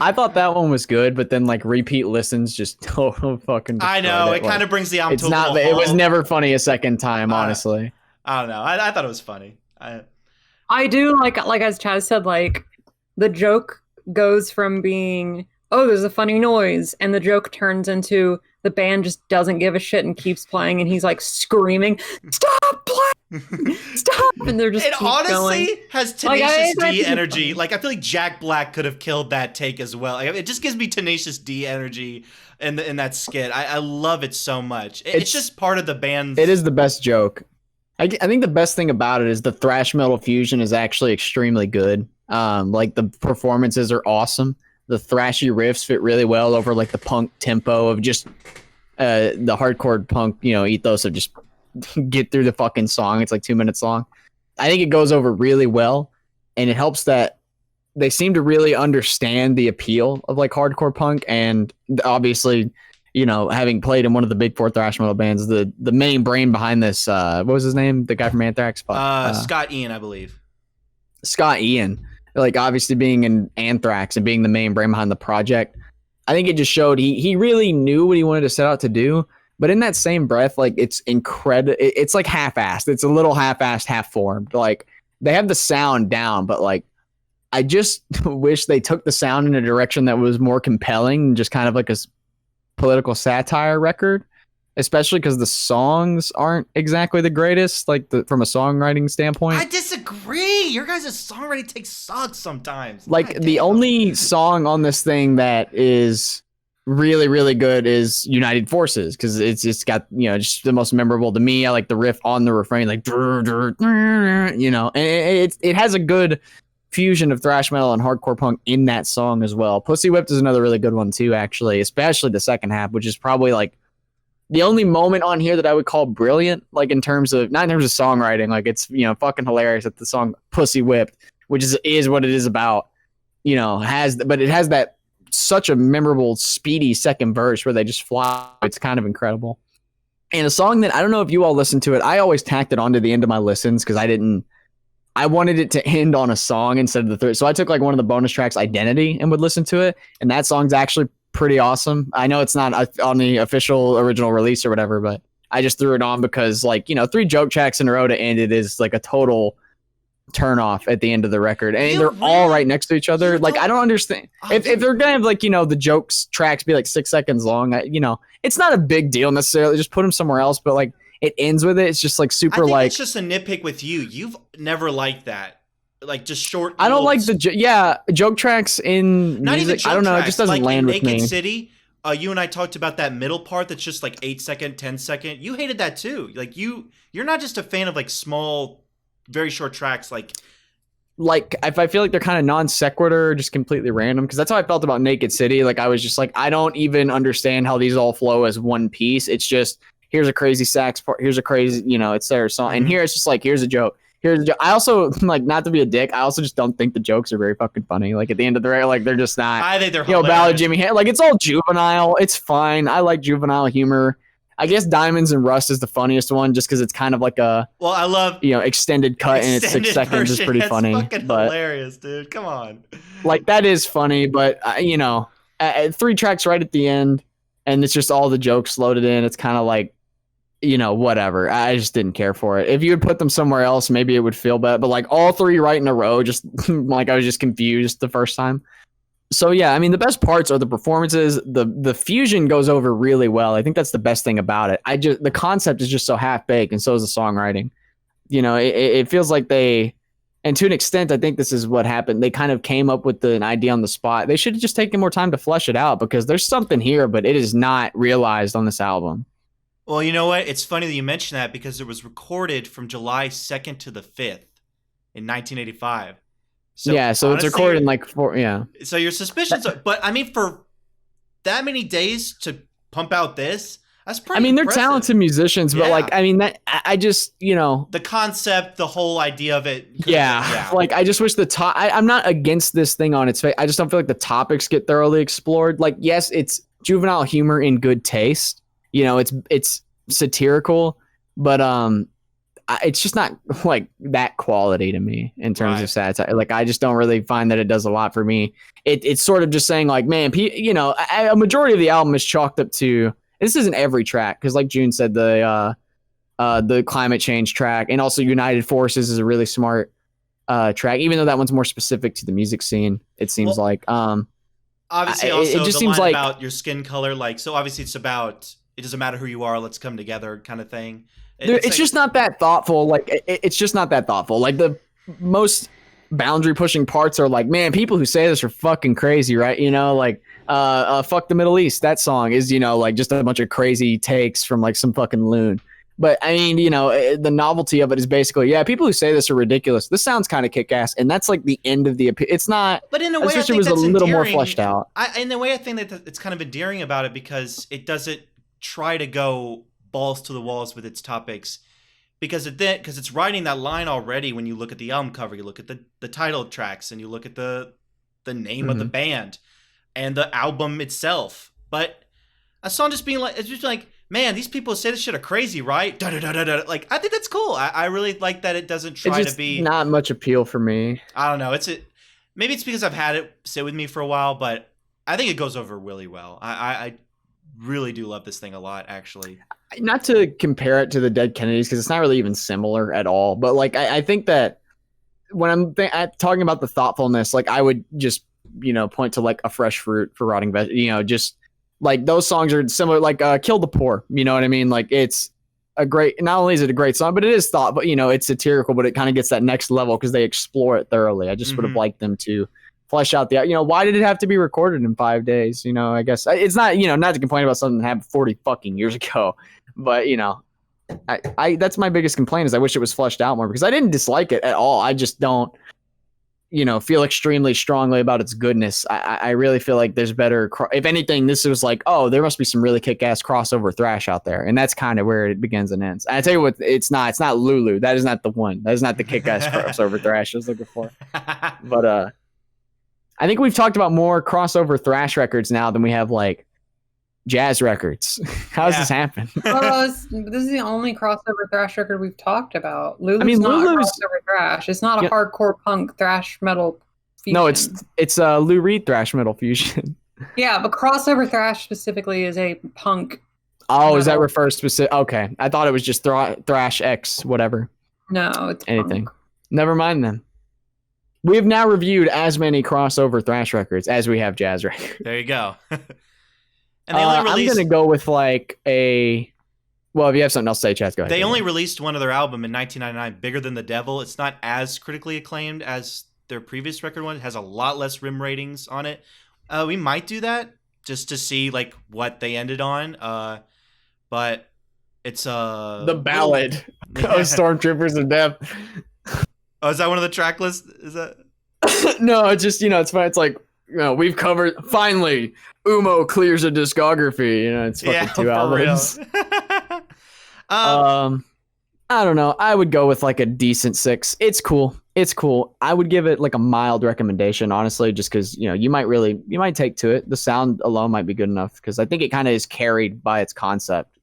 I thought that one was good, but then like repeat listens just total fucking. I know it kind of brings the album to a little halt. It was never funny a second time, honestly. I don't know. I thought it was funny. I do like as Chaz said, like the joke goes from being, oh, there's a funny noise, and the joke turns into the band just doesn't give a shit and keeps playing, and he's like screaming, stop playing, stop, and they're just it honestly going. has Tenacious D energy. Like I feel like Jack Black could have killed that take as well. Like, it just gives me Tenacious D energy in that skit. I love it so much. It's just part of the band's. It is the best joke. I think the best thing about it is the thrash metal fusion is actually extremely good. Like the performances are awesome. The thrashy riffs fit really well over like the punk tempo of just the hardcore punk, ethos of just get through the fucking song. It's like 2 minutes long. I think it goes over really well, and it helps that they seem to really understand the appeal of like hardcore punk, and obviously, having played in one of the big 4 thrash metal bands, the main brain behind this, what was his name? The guy from Anthrax? Scott Ian, I believe. Scott Ian, like obviously being in Anthrax and being the main brain behind the project, I think it just showed he really knew what he wanted to set out to do. But in that same breath, like it's incredible. It's like half-assed. It's a little half-assed, half-formed. Like they have the sound down, but like I just wish they took the sound in a direction that was more compelling, just kind of like a political satire record, especially because the songs aren't exactly the greatest, like from a songwriting standpoint. I disagree. Your guys' songwriting sucks sometimes. Like the only song on this thing that is really, really good is United Forces, because it's got, you know, just the most memorable to me. I like the riff on the refrain, like, you know, and it has a good fusion of thrash metal and hardcore punk in that song as well. Pussy Whipped is another really good one too, actually, especially the second half, which is probably like the only moment on here that I would call brilliant, like not in terms of songwriting. Like it's, you know, fucking hilarious that the song Pussy Whipped, which is what it is about, you know, but it has that such a memorable, speedy second verse where they just fly. It's kind of incredible. And a song that I don't know if you all listened to it. I always tacked it onto the end of my listens because I wanted it to end on a song instead of the third. So I took like one of the bonus tracks, Identity, and would listen to it. And that song's actually pretty awesome. I know it's not on the official original release or whatever, but I just threw it on because, like, you know, 3 joke tracks in a row to end it is like a total turn off at the end of the record. And they're all right next to each other. Like, I don't understand. If they're going to have, like, you know, the jokes tracks be like 6 seconds long, you know, it's not a big deal necessarily. Just put them somewhere else. But like, it ends with it. It's just like super, I think like, it's just a nitpick with you. You've never liked that. Like just short. I don't like joke tracks in not music. Even joke I don't know. Tracks. It just doesn't like land in with me. Naked City, you and I talked about that middle part that's just like 8 second, 10 second. You hated that too. Like you're not just a fan of like small, very short tracks. Like if I feel like they're kind of non sequitur, just completely random, because that's how I felt about Naked City. Like I was just like, I don't even understand how these all flow as one piece. It's just, here's a crazy sax part, here's a crazy, you know, it's their song, and here it's just like, here's a joke. Here's a joke. I also, like, not to be a dick, I also just don't think the jokes are very fucking funny. Like at the end of the day, like they're just not. I think they're hilarious. You know, Ballad Jimmy, like it's all juvenile. It's fine. I like juvenile humor. I guess Diamonds and Rust is the funniest one, just because it's kind of like a I love, you know, extended cut and it's 6 seconds is pretty funny. Fucking hilarious, dude. Come on. Like that is funny, but you know, 3 tracks right at the end, and it's just all the jokes loaded in. It's kind of like, you know, whatever. I just didn't care for it. If you would put them somewhere else, maybe it would feel better. But like all 3 right in a row, just like I was just confused the first time. So yeah, I mean, the best parts are the performances. The fusion goes over really well. I think that's the best thing about it. The concept is just so half baked, and so is the songwriting. You know, it feels like and to an extent, I think this is what happened. They kind of came up with an idea on the spot. They should have just taken more time to flesh it out, because there's something here, but it is not realized on this album. Well, you know what? It's funny that you mentioned that, because it was recorded from July 2nd to the 5th in 1985. So yeah, so honestly, it's recorded in like 4, yeah. So your suspicions are, but I mean, for that many days to pump out this, that's pretty they're impressive. talented musicians, but like, I mean, that I just, you know. The concept, the whole idea of it. Yeah. Like, I just wish I'm not against this thing on its face. I just don't feel like the topics get thoroughly explored. Like, yes, it's juvenile humor in good taste. You know, it's satirical, but it's just not like that quality to me in terms of satire. Like, I just don't really find that it does a lot for me. It's sort of just saying like, man, you know, a majority of the album is chalked up to, this isn't every track, because like June said, the climate change track, and also United Forces is a really smart track, even though that one's more specific to the music scene. It seems like obviously also it just the seems line like about your skin color, like, so obviously it's about, it doesn't matter who you are, let's come together kind of thing. It's like, just not that thoughtful. Like it's just not that thoughtful. Like the most boundary pushing parts are like, man, people who say this are fucking crazy, right? You know, like fuck the Middle East. That song is, you know, like just a bunch of crazy takes from like some fucking loon. But I mean, you know, the novelty of it is basically, yeah, people who say this are ridiculous. This sounds kind of kick-ass, and that's like the end of the. It's not. But in a way, I think it was that's a little endearing. more fleshed out. In a way, I think that it's kind of endearing about it, because it doesn't try to go balls to the walls with its topics, because it's writing that line already. When you look at the album cover, you look at the title tracks, and you look at the name of the band and the album itself. But a song just being like, it's just like, man, these people who say this shit are crazy, right? Da, da, da, da, da. Like, I think that's cool. I really like that it doesn't try to be. Not much appeal for me. I don't know. Maybe it's because I've had it sit with me for a while, but I think it goes over really well. I really do love this thing a lot, actually. Not to compare it to the Dead Kennedys, because it's not really even similar at all. But like, I think that when I'm talking about the thoughtfulness, like I would just, point to like A Fresh Fruit for Rotting Veg, just like those songs are similar, like Kill the Poor, you know what I mean? Like it's a great, not only is it a great song, but it is thoughtful, it's satirical, but it kind of gets that next level because they explore it thoroughly. I just would have liked them to flesh out why did it have to be recorded in 5 days? I guess it's not, not to complain about something that happened 40 fucking years ago, but I that's my biggest complaint is I wish it was fleshed out more, because I didn't dislike it at all. I just don't, feel extremely strongly about its goodness. I really feel like there's better. If anything, this was like, oh, there must be some really kick-ass crossover thrash out there, and that's kind of where it begins and ends. And I tell you what, it's not. It's not Lulu. That is not the one. That is not the kick-ass crossover thrash I was looking for. But I think we've talked about more crossover thrash records now than we have like jazz records. How does this happen? Well, this is the only crossover thrash record we've talked about. Lulu's not a crossover thrash. It's not a hardcore punk thrash metal fusion. No, it's a Lou Reed thrash metal fusion. Yeah, but crossover thrash specifically is a punk. Oh, metal. Is that refers specific? Okay, I thought it was just thrash X whatever. No, it's anything. punk. Never mind then. We have now reviewed as many crossover thrash records as we have jazz records. There you go. And they only released... I'm going to go with like a... Well, if you have something else to say, Chad, go ahead. They only released one other album in 1999, Bigger Than the Devil. It's not as critically acclaimed as their previous record one. It has a lot less rim ratings on it. We might do that just to see like what they ended on. But it's the ballad of Stormtroopers of Death. Oh, is that one of the track lists? Is that... No, it's just, it's fine. It's like, we've covered, finally, UMO clears a discography. It's fucking 2 albums. I don't know. I would go with like a decent 6. It's cool. I would give it like a mild recommendation, honestly, just because, you might take to it. The sound alone might be good enough, because I think it kind of is carried by its concept,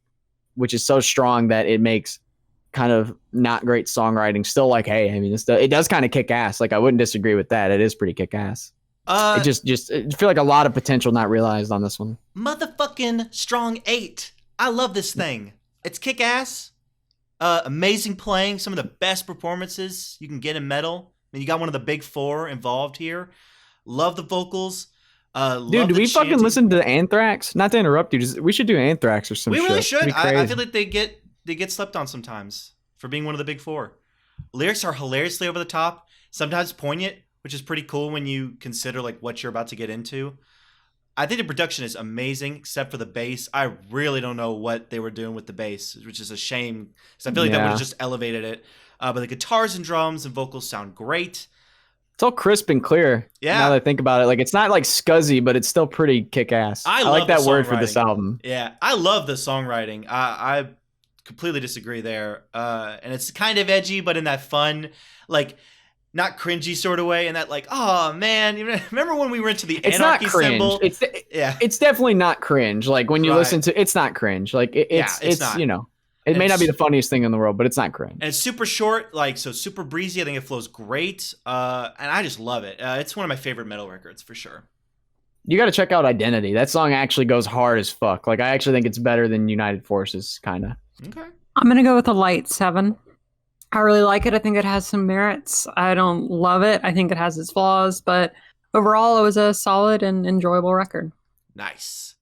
which is so strong that it makes kind of not great songwriting still like, hey, I mean, it does kind of kick ass. Like, I wouldn't disagree with that. It is pretty kick ass. It just I feel like a lot of potential not realized on this one. Motherfucking strong 8. I love this thing. It's kick ass. Amazing playing. Some of the best performances you can get in metal. I mean, you got one of the big 4 involved here. Love the vocals. Dude, do we fucking listen to Anthrax? Not to interrupt you, we should do Anthrax or some shit. We really should. I feel like they get slept on sometimes for being one of the big 4. Lyrics are hilariously over the top, sometimes poignant, which is pretty cool when you consider like what you're about to get into. I think the production is amazing, except for the bass. I really don't know what they were doing with the bass, which is a shame, because I feel like that would have just elevated it. But the guitars and drums and vocals sound great. It's all crisp and clear. Yeah. Now that I think about it, like it's not like scuzzy, but it's still pretty kick-ass. I like that word for this album. Yeah, I love the songwriting. I completely disagree there. And it's kind of edgy, but in that fun, like, not cringy sort of way, in that like, oh man, you remember when we were into the anarchy symbol? It's definitely not cringe. Like when you listen to, it's not cringe. Like it's not. It may not be the funniest thing in the world, but it's not cringe. And it's super short, like so super breezy. I think it flows great, and I just love it. It's one of my favorite metal records for sure. You got to check out Identity. That song actually goes hard as fuck. Like I actually think it's better than United Forces, kind of. Okay. I'm gonna go with a light 7. I really like it. I think it has some merits. I don't love it. I think it has its flaws, but overall it was a solid and enjoyable record. Nice.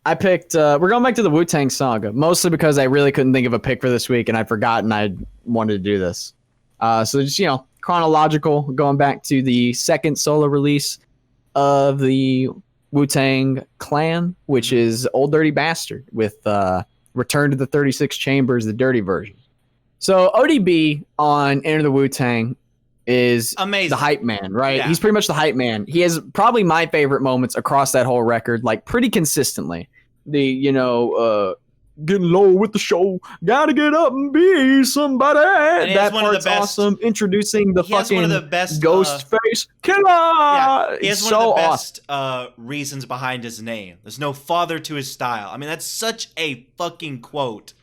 I picked, we're going back to the Wu-Tang Saga, mostly because I really couldn't think of a pick for this week, and I'd forgotten I wanted to do this. So just, chronological, going back to the second solo release of the Wu-Tang Clan, which is Old Dirty Bastard, with Return to the 36 Chambers, the dirty version. So ODB on Enter the Wu-Tang is amazing. The hype man, right? Yeah. He's pretty much the hype man. He has probably my favorite moments across that whole record, like pretty consistently. The, getting low with the show, gotta get up and be somebody. And that part's awesome. Introducing the fucking one of the best, Ghostface Killer. Yeah, he has it's one so of the best reasons behind his name. There's no father to his style. I mean, that's such a fucking quote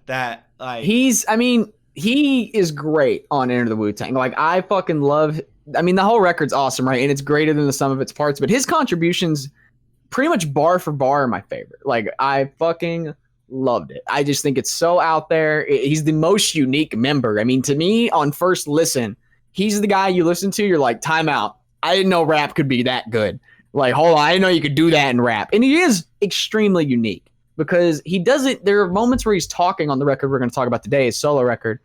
that like he is great on Enter the Wu-Tang. Like I fucking love I mean, the whole record's awesome, right? And it's greater than the sum of its parts, but his contributions pretty much bar for bar are my favorite. Like, I fucking loved it. I just think it's so out there. He's the most unique member. I mean, to me, on first listen, he's the guy you listen to, you're like, time out. I didn't know rap could be that good. Like, hold on, I didn't know you could do that in rap. And he is extremely unique because he doesn't, there are moments where he's talking on the record we're going to talk about today, his solo record,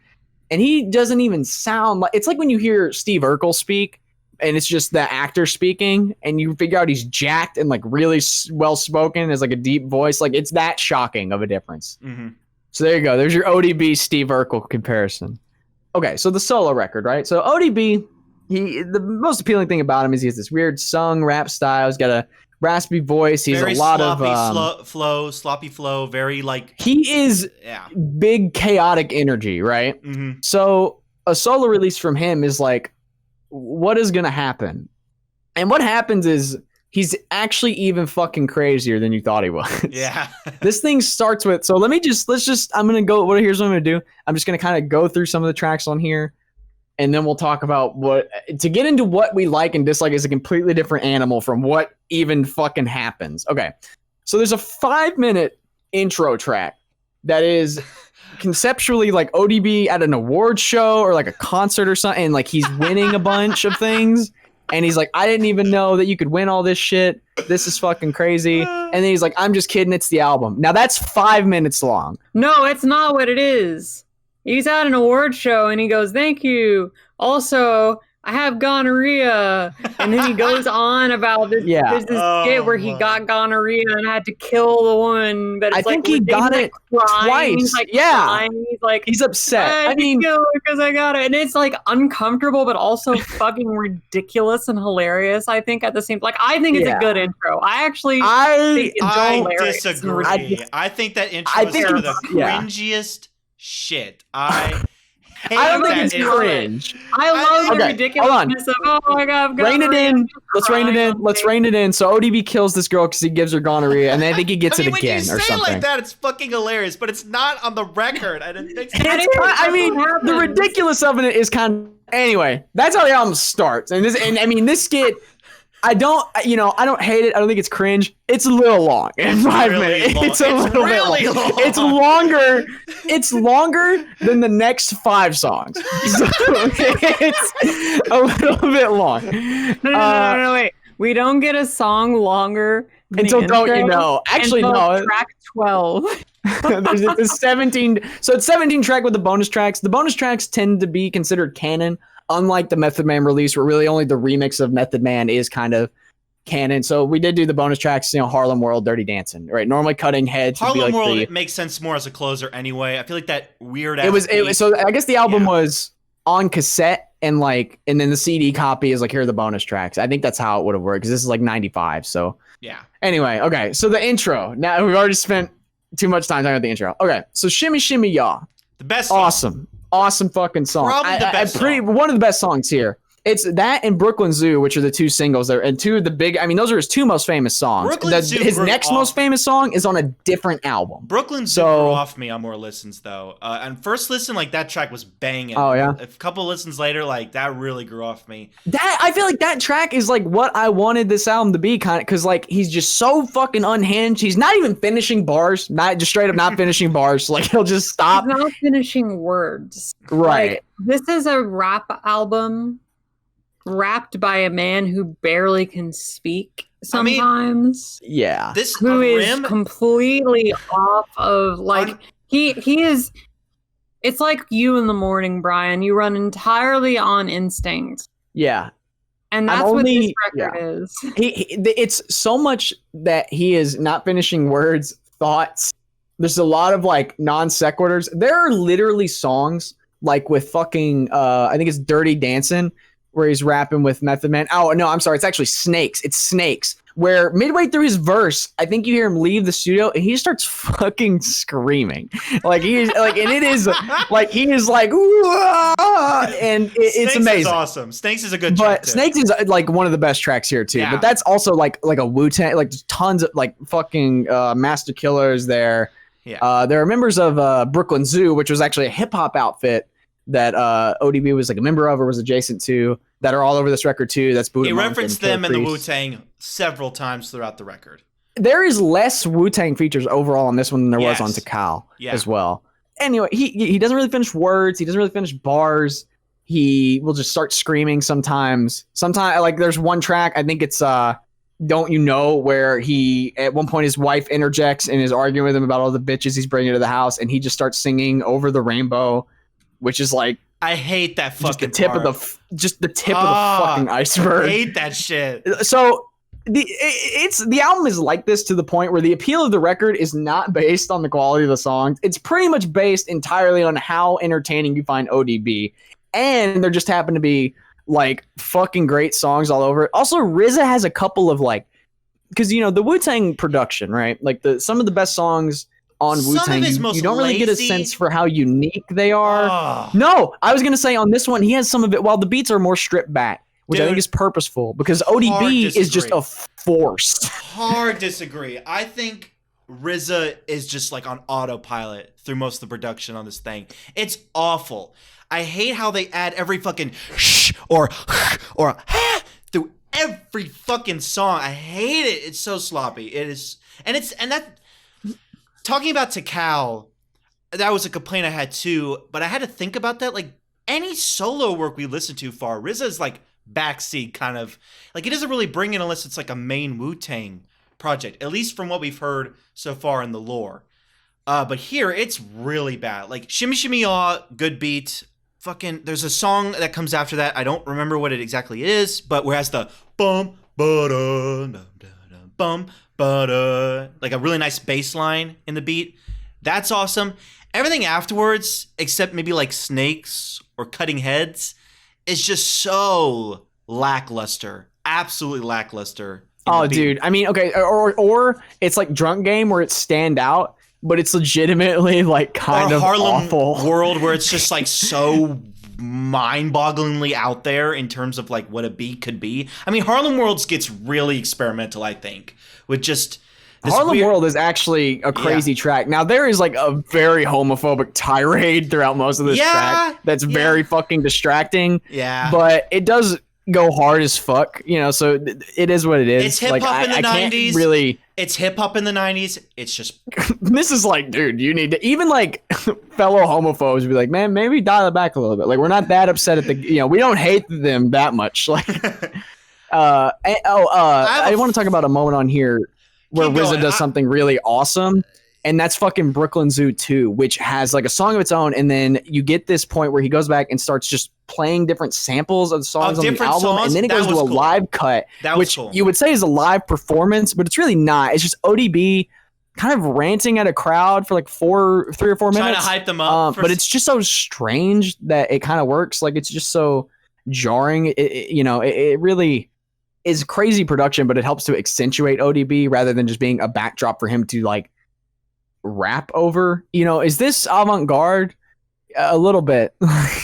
and he doesn't even sound like, it's like when you hear Steve Urkel speak and it's just the actor speaking and you figure out he's jacked and like really well spoken, has like a deep voice. Like, it's that shocking of a difference. Mm-hmm. So there you go. There's your ODB Steve Urkel comparison. Okay, so the solo record, right? So ODB, the most appealing thing about him is he has this weird sung rap style. He's got a raspy voice. He's very a lot sloppy flow, very like he is big chaotic energy, right? Mm-hmm. So a solo release from him is like, what is gonna happen? And what happens is he's actually even fucking crazier than you thought he was. Yeah. This thing starts with, so here's what I'm gonna do. I'm just gonna kind of go through some of the tracks on here. And then we'll talk about to get into what we like and dislike is a completely different animal from what even fucking happens. Okay. So there's a 5-minute intro track that is conceptually like ODB at an award show or like a concert or something. And like he's winning a bunch of things. And he's like, I didn't even know that you could win all this shit. This is fucking crazy. And then he's like, I'm just kidding. It's the album. Now that's 5 minutes long. No, it's not what it is. He's at an award show and he goes, thank you. Also, I have gonorrhea. And then he goes on about this. Yeah. There's this skit where he got gonorrhea and had to kill the woman. But it's I think he got it twice. He's like yeah. crying. He's like, he's upset. I mean, because I got it. And it's like uncomfortable, but also fucking ridiculous and hilarious. I think at the same, like, I think it's a good intro. I actually I lyrics. disagree. I think that intro is some of the cringiest shit. I don't think it's cringe. I love the ridiculousness of, oh my god, rein it in. Let's rein it in. So ODB kills this girl because he gives her gonorrhea, and I think he gets it again or something. When you say it like that, it's fucking hilarious, but it's not on the record. I didn't think so. The ridiculous of it is kind of, anyway, that's how the album starts. And this skit, I don't hate it. I don't think it's cringe. It's a little long. In 5 minutes. It's a little bit long. It's longer than the next 5 songs. So it's a little bit long. No, wait. We don't get a song longer until Don't You Know. Actually, no. Track 12. There's 17. So it's 17 track with the bonus tracks. The bonus tracks tend to be considered canon. Unlike the Method Man release, where really only the remix of Method Man is kind of canon. So we did do the bonus tracks, Harlem World, Dirty Dancing, right? Normally cutting heads. Harlem World, it makes sense more as a closer anyway. I feel like that weird. It was so I guess the album was on cassette and then the CD copy is like, here are the bonus tracks. I think that's how it would have worked because this is like 95. So yeah. Anyway, okay. So the intro. Now we've already spent too much time talking about the intro. Okay. So Shimmy Shimmy Y'all. The best song. Awesome fucking song. Probably the best song. One of the best songs here. It's that and Brooklyn Zoo, which are the 2 singles there, and 2 of the big. I mean, those are his 2 most famous songs. His next most famous song is on a different album. Brooklyn Zoo grew off me on more listens though. And first listen, like that track was banging. Oh yeah. A couple listens later, like that really grew off me. I feel like that track is like what I wanted this album to be, kind of, because like he's just so fucking unhinged. He's not even finishing bars, not just straight up not finishing bars. Like he'll just stop. He's not finishing words. Right. Like, this is a rap album. Rapped by a man who barely can speak sometimes. Yeah. Who is completely off of he is. It's like you in the morning, Brian. You run entirely on instinct. Yeah. And that's what this record is. It's so much that he is not finishing words, thoughts. There's a lot of non sequiturs. There are literally songs with fucking I think it's Dirty Dancing, where he's rapping with Method Man. Oh, no, I'm sorry. It's actually Snakes. It's Snakes. Where midway through his verse, I think you hear him leave the studio and he starts fucking screaming. He is and it is he is and it's amazing. Snakes is awesome. Snakes is a good track. But Snakes is one of the best tracks here too. Yeah. But that's also like a Wu-Tang, tons of fucking Master Killers there. Yeah. There are members of Brooklyn Zoo, which was actually a hip hop outfit that ODB was a member of or was adjacent to. that are all over this record too. That's Buddha He Monk referenced and them in the Priest. Wu-Tang several times throughout the record. There is less Wu-Tang features overall on this one than there was on Takal as well. Anyway, he doesn't really finish words. He doesn't really finish bars. He will just start screaming sometimes. Sometimes, like, there's one track, I think it's Don't You Know, where he, at one point, his wife interjects and is arguing with him about all the bitches he's bringing to the house, and he just starts singing Over the Rainbow, which is like, I hate that fucking just the tip part. of the fucking iceberg. I hate that shit. So the album is like this to the point where the appeal of the record is not based on the quality of the songs. It's pretty much based entirely on how entertaining you find ODB, and there just happen to be like fucking great songs all over it. Also, RZA has a couple of like, because you know the Wu-Tang production, right? Like some of the best songs on Wu-Tang, you don't really get a sense for how unique they are. No, I was gonna say on this one, he has some of it. While the beats are more stripped back, which I think is purposeful, because ODB is just a force. Hard disagree. I think RZA is just like on autopilot through most of the production on this thing. It's awful. I hate how they add every fucking shh or through every fucking song. I hate it. It's so sloppy. It is, and that. Talking about Takal, that was a complaint I had too, but I had to think about that. Like, any solo work we listen to far, RZA is like backseat kind of, like, he doesn't really bring in unless it's like a main Wu-Tang project, at least from what we've heard so far in the lore. But here, it's really bad. Like, Shimmy Shimmy Aw, good beat. Fucking, there's a song that comes after that. I don't remember what it exactly is, but where it has the bum, ba-da, bum, like a really nice bass line in the beat. That's awesome. Everything afterwards, except maybe like snakes or cutting heads, is just so lackluster. Absolutely lackluster. Oh, dude. I mean, okay, or it's like Drunk Game where it's stand out, but it's legitimately like kind of Harlem awful. World where it's just like so mind-bogglingly out there in terms of like what a beat could be. I mean, Harlem Worlds gets really experimental, I think, with just this Harlem weird... World is actually a crazy track. Now, there is like a very homophobic tirade throughout most of this track that's very fucking distracting. Yeah. But it does go hard as fuck, you know, so it is what it is. It's hip-hop in the 90s. Really... It's hip-hop in the 90s. It's just... This is like, dude, you need to... Even like fellow homophobes be like, man, maybe dial it back a little bit. Like, we're not that upset at the... You know, we don't hate them that much. Like... I want to talk about a moment on here where RZA does something really awesome, and that's fucking Brooklyn Zoo 2, which has like a song of its own, and then you get this point where he goes back and starts just playing different samples of the songs on the album, and then it goes to a live cut, which you would say is a live performance, but it's really not. It's just ODB kind of ranting at a crowd for like 3 or 4 minutes. Trying to hype them up. But it's just so strange that it kind of works. Like, it's just so jarring. It really... is crazy production, but it helps to accentuate ODB rather than just being a backdrop for him to like rap over. You know, is this avant-garde? A little bit.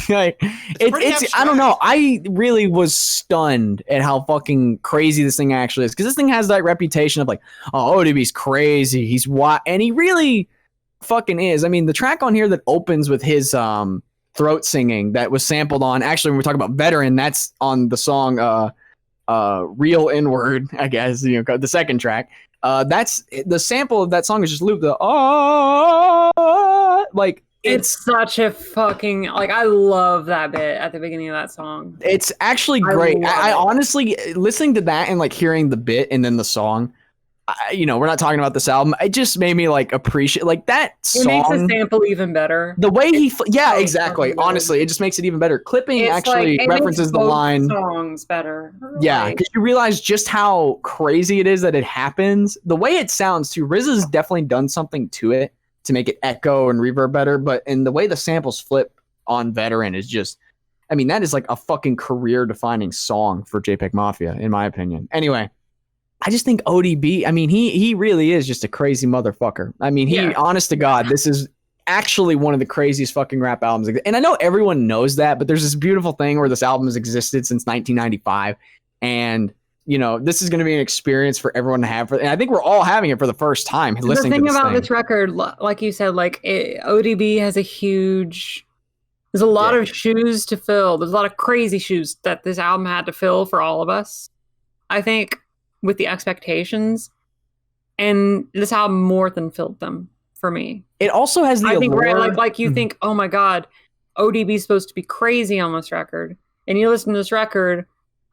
Like, it's I don't know. I really was stunned at how fucking crazy this thing actually is, because this thing has that reputation of like, oh, ODB's crazy. He's what, and he really fucking is. I mean, the track on here that opens with his throat singing that was sampled on, actually, when we're talking about Veteran, that's on the song Real N-Word, I guess, you know, the second track. That's the sample of that song is just looped the like it's such a fucking, like, I love that bit at the beginning of that song. It's actually great. I honestly, listening to that and like hearing the bit and then the song, you know, we're not talking about this album. It just made me like appreciate like that song. It makes the sample even better. The way exactly. Honestly, it just makes it even better. Clipping actually references the line. Songs better. Yeah, because you realize just how crazy it is that it happens. The way it sounds too. RZA's definitely done something to it to make it echo and reverb better. But in the way the samples flip on Veteran is just, I mean, that is like a fucking career-defining song for JPEG Mafia, in my opinion. Anyway. I just think ODB, I mean, he really is just a crazy motherfucker. I mean, honest to God, this is actually one of the craziest fucking rap albums. And I know everyone knows that, but there's this beautiful thing where this album has existed since 1995. And, you know, this is going to be an experience for everyone to have. And I think we're all having it for the first time listening to this thing. The thing about this record, like you said, like ODB has a huge There's a lot of shoes to fill. There's a lot of crazy shoes that this album had to fill for all of us. I think with the expectations, and this album more than filled them for me. It also has the allure. Right, like you think, oh my god, ODB's supposed to be crazy on this record, and you listen to this record,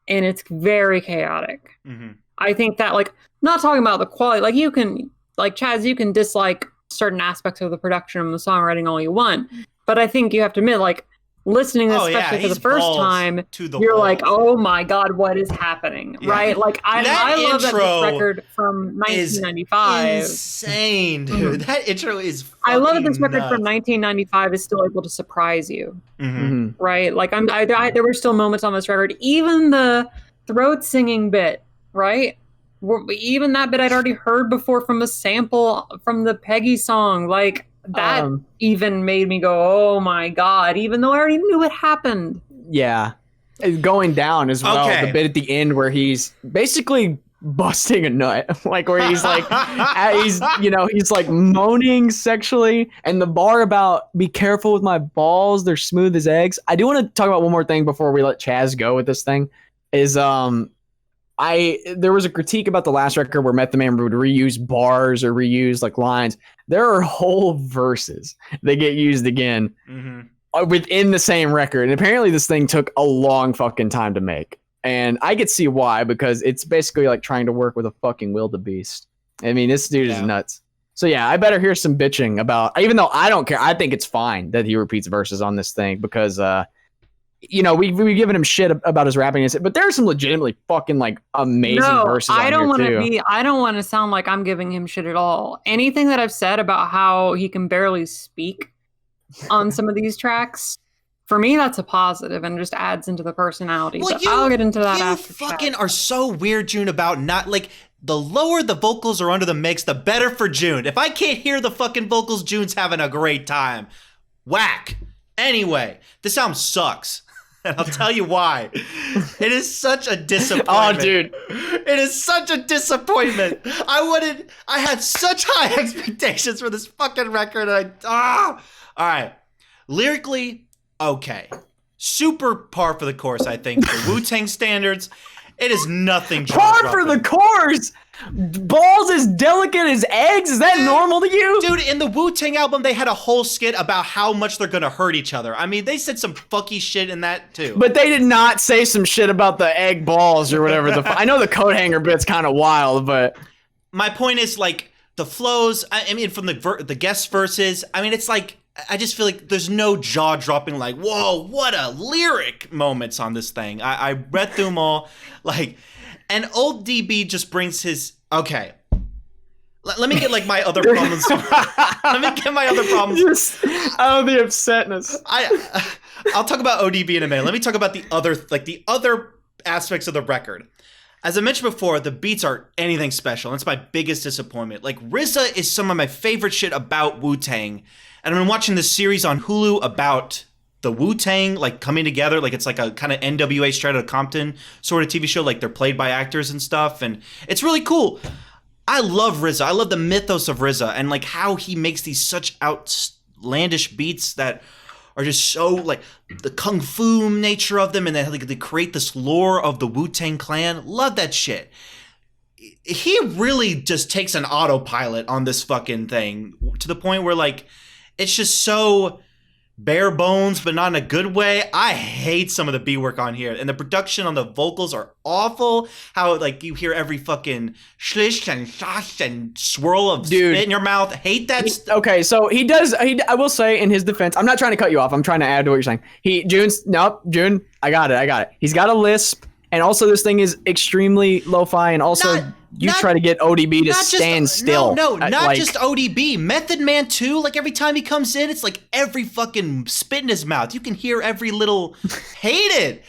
and it's very chaotic. Mm-hmm. I think that, like, not talking about the quality, like you can, like Chaz, you can dislike certain aspects of the production and the songwriting all you want, but I think you have to admit, like, listening to this, especially for the first time, you're like, oh my god, what is happening? Yeah. Right? Like, I love that this record from 1995 insane, dude. Mm-hmm. That intro is I love that this record from 1995 is still able to surprise you. Mm-hmm. Right? Like, there were still moments on this record, even the throat singing bit, right? Even that bit I'd already heard before from a sample from the Peggy song, like, that even made me go, oh my god, even though I already knew it happened. Yeah. Going down as well. Okay. The bit at the end where he's basically busting a nut. Like, where he's like, he's like moaning sexually. And the bar about be careful with my balls, they're smooth as eggs. I do want to talk about one more thing before we let Chaz go with this thing. Is there was a critique about the last record where Method Man would reuse bars or reuse like lines. There are whole verses that get used again within the same record. And apparently this thing took a long fucking time to make. And I could see why, because it's basically like trying to work with a fucking wildebeest. I mean, this dude is nuts. So yeah, I better hear some bitching about, even though I don't care, I think it's fine that he repeats verses on this thing because, we've given him shit about his rapping, but there's some legitimately fucking like amazing verses. I don't want to sound like I'm giving him shit at all. Anything that I've said about how he can barely speak on some of these tracks, for me, that's a positive and just adds into the personality. Well, I'll get into that after. You fucking are so weird, June, about not like the lower the vocals are under the mix, the better for June. If I can't hear the fucking vocals, June's having a great time. Whack. Anyway, this album sucks. And I'll tell you why. It is such a disappointment. Oh, dude. It is such a disappointment. I had such high expectations for this fucking record. And all right. Lyrically, okay. Super par for the course, I think, for Wu-Tang standards. It is nothing. Par for the course? Balls as delicate as eggs? Is that normal to you? Dude, in the Wu-Tang album, they had a whole skit about how much they're gonna hurt each other. I mean, they said some fucky shit in that, too. But they did not say some shit about the egg balls or whatever. I know the coat hanger bit's kind of wild, but... My point is, like, the flows, I mean, from the guest verses, I mean, it's like, I just feel like there's no jaw-dropping, like, whoa, what a lyric moments on this thing. I read through them all, like... And old DB just brings his... Okay. Let me get, like, my other problems. Let me get my other problems. The upsetness. I'll talk about ODB in a minute. Let me talk about the other aspects of the record. As I mentioned before, the beats aren't anything special. That's my biggest disappointment. Like, RZA is some of my favorite shit about Wu-Tang. And I've been watching this series on Hulu about... the Wu-Tang, like, coming together, like, it's like a kind of NWA Straight Outta Compton sort of TV show, like, they're played by actors and stuff, and it's really cool. I love RZA. I love the mythos of RZA, and, like, how he makes these such outlandish beats that are just so, like, the kung fu nature of them, and then, like, they create this lore of the Wu-Tang Clan. Love that shit. He really just takes an autopilot on this fucking thing, to the point where, like, it's just so... bare bones, but not in a good way. I hate some of the B work on here, and the production on the vocals are awful. How, like, you hear every fucking shlish and shash and swirl of spit in your mouth. Hate that. Okay, so he does. I will say, in his defense, I'm not trying to cut you off. I'm trying to add to what you're saying. June, I got it. He's got a lisp, and also this thing is extremely lo-fi, and also. Try to get ODB to stand still. No, not just ODB. Method Man too. Like, every time he comes in, it's like every fucking spit in his mouth. You can hear every little... Hate it.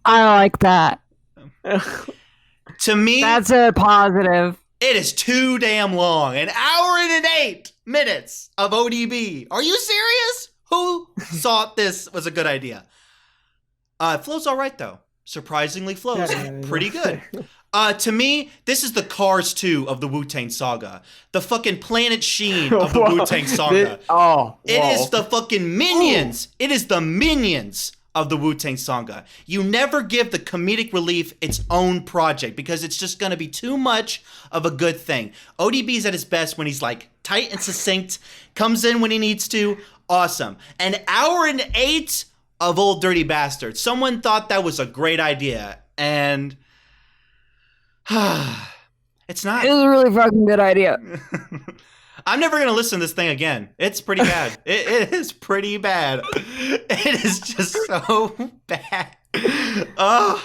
I like that. To me... That's a positive. It is too damn long. 1 hour and 8 minutes of ODB. Are you serious? Who thought this was a good idea? It flows all right, though. Surprisingly flows. Pretty good. To me, this is the Cars 2 of the Wu-Tang Saga. The fucking Planet Sheen of the Wu-Tang Saga. It is the fucking Minions. It is the Minions of the Wu-Tang Saga. You never give the comedic relief its own project because it's just going to be too much of a good thing. ODB's at his best when he's like tight and succinct, comes in when he needs to. Awesome. An hour and 8 of Old Dirty Bastard. Someone thought that was a great idea, and it's not. It was a really fucking good idea. I'm never going to listen to this thing again. It's pretty bad. It is pretty bad. It is just so bad. Oh,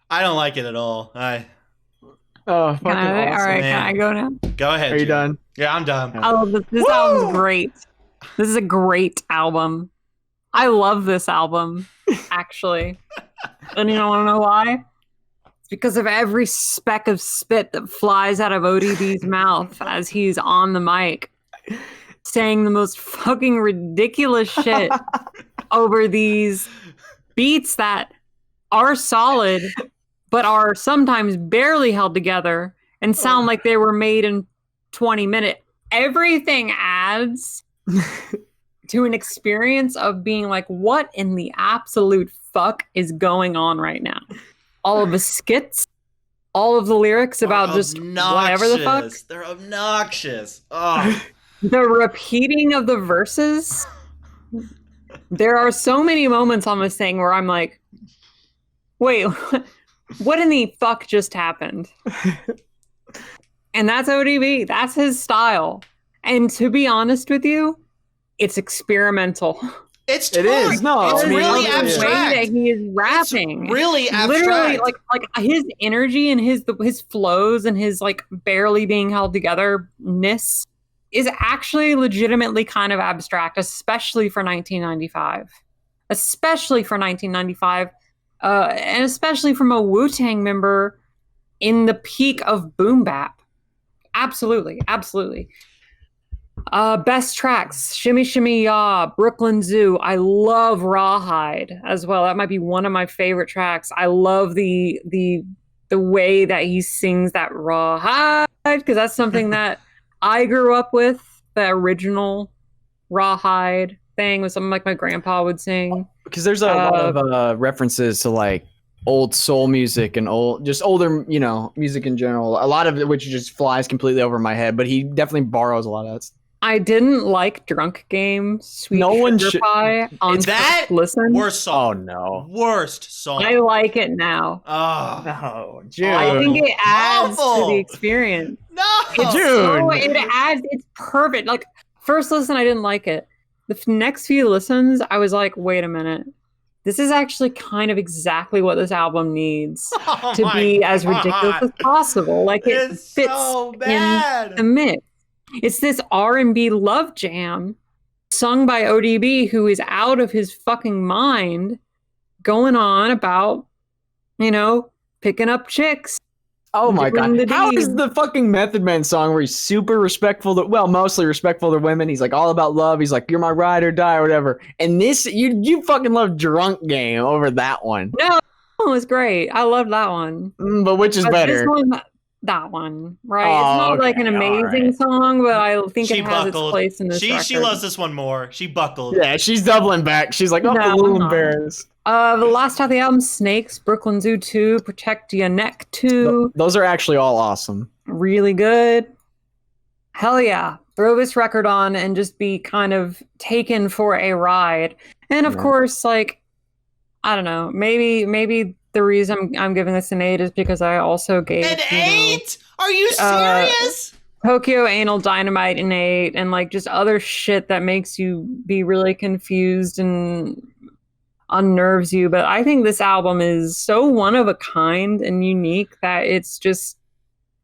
I don't like it at all. Oh, fucking awesome. All right, can I go now? Go ahead. Are you done? Yeah, I'm done. I love this. This album's great. This is a great album. I love this album, actually. And you don't want to know why? It's because of every speck of spit that flies out of ODB's mouth as he's on the mic, saying the most fucking ridiculous shit over these beats that are solid, but are sometimes barely held together and sound like they were made in 20 minutes. Everything adds to an experience of being like, what in the absolute fuck is going on right now? All of the skits, all of the lyrics about just whatever the fuck. They're obnoxious. Oh. The repeating of the verses. There are so many moments on this thing where I'm like, wait, what in the fuck just happened? And that's ODB. That's his style. And to be honest with you, it's experimental. It is. No, it's really abstract. The way that he is rapping, it's really abstract. Literally, like his energy and his flows and his like barely being held togetherness is actually legitimately kind of abstract, especially for 1995. Especially for 1995, and especially from a Wu-Tang member in the peak of boom bap. Absolutely, absolutely. Best tracks: Shimmy Shimmy Ya, Brooklyn Zoo. I love Rawhide as well. That might be one of my favorite tracks. I love the way that he sings that Rawhide, because that's something that I grew up with. The original Rawhide thing was something like my grandpa would sing. Because there's a lot of references to like old soul music and older, music in general. A lot of it which just flies completely over my head, but he definitely borrows a lot of that stuff. I didn't like Drunk Game, Sweet Sugar Pie on that listen. Worst song. Oh no. Worst song. I like it now. Oh no, Jude. I think it adds to the experience. No, it adds. It's perfect. Like first listen, I didn't like it. The next few listens, I was like, wait a minute. This is actually kind of exactly what this album needs to be as ridiculous as possible. Like it fits so bad in the mix. It's this R&B love jam sung by ODB, who is out of his fucking mind, going on about, picking up chicks. Oh my god. How is the fucking Method Man song where he's super respectful mostly respectful to women. He's like all about love. He's like, you're my ride or die or whatever. And this, you fucking love Drunk Game over that one. No, it was great. I loved that one. But which is better? This one, that one, right? It's not like an amazing song, but I think it has its place in this record. She loves this one more. She buckled. Yeah, she's doubling back. She's like, a little embarrassed. The last half of the album, Snakes, Brooklyn Zoo 2, Protect Your Neck 2. Those are actually all awesome. Really good. Hell yeah. Throw this record on and just be kind of taken for a ride. And of course, like, I don't know, maybe the reason I'm giving this an 8 is because I also gave an 8? Are you serious? Tokyo Anal Dynamite an 8, and like just other shit that makes you be really confused and unnerves you. But I think this album is so one of a kind and unique that it's just,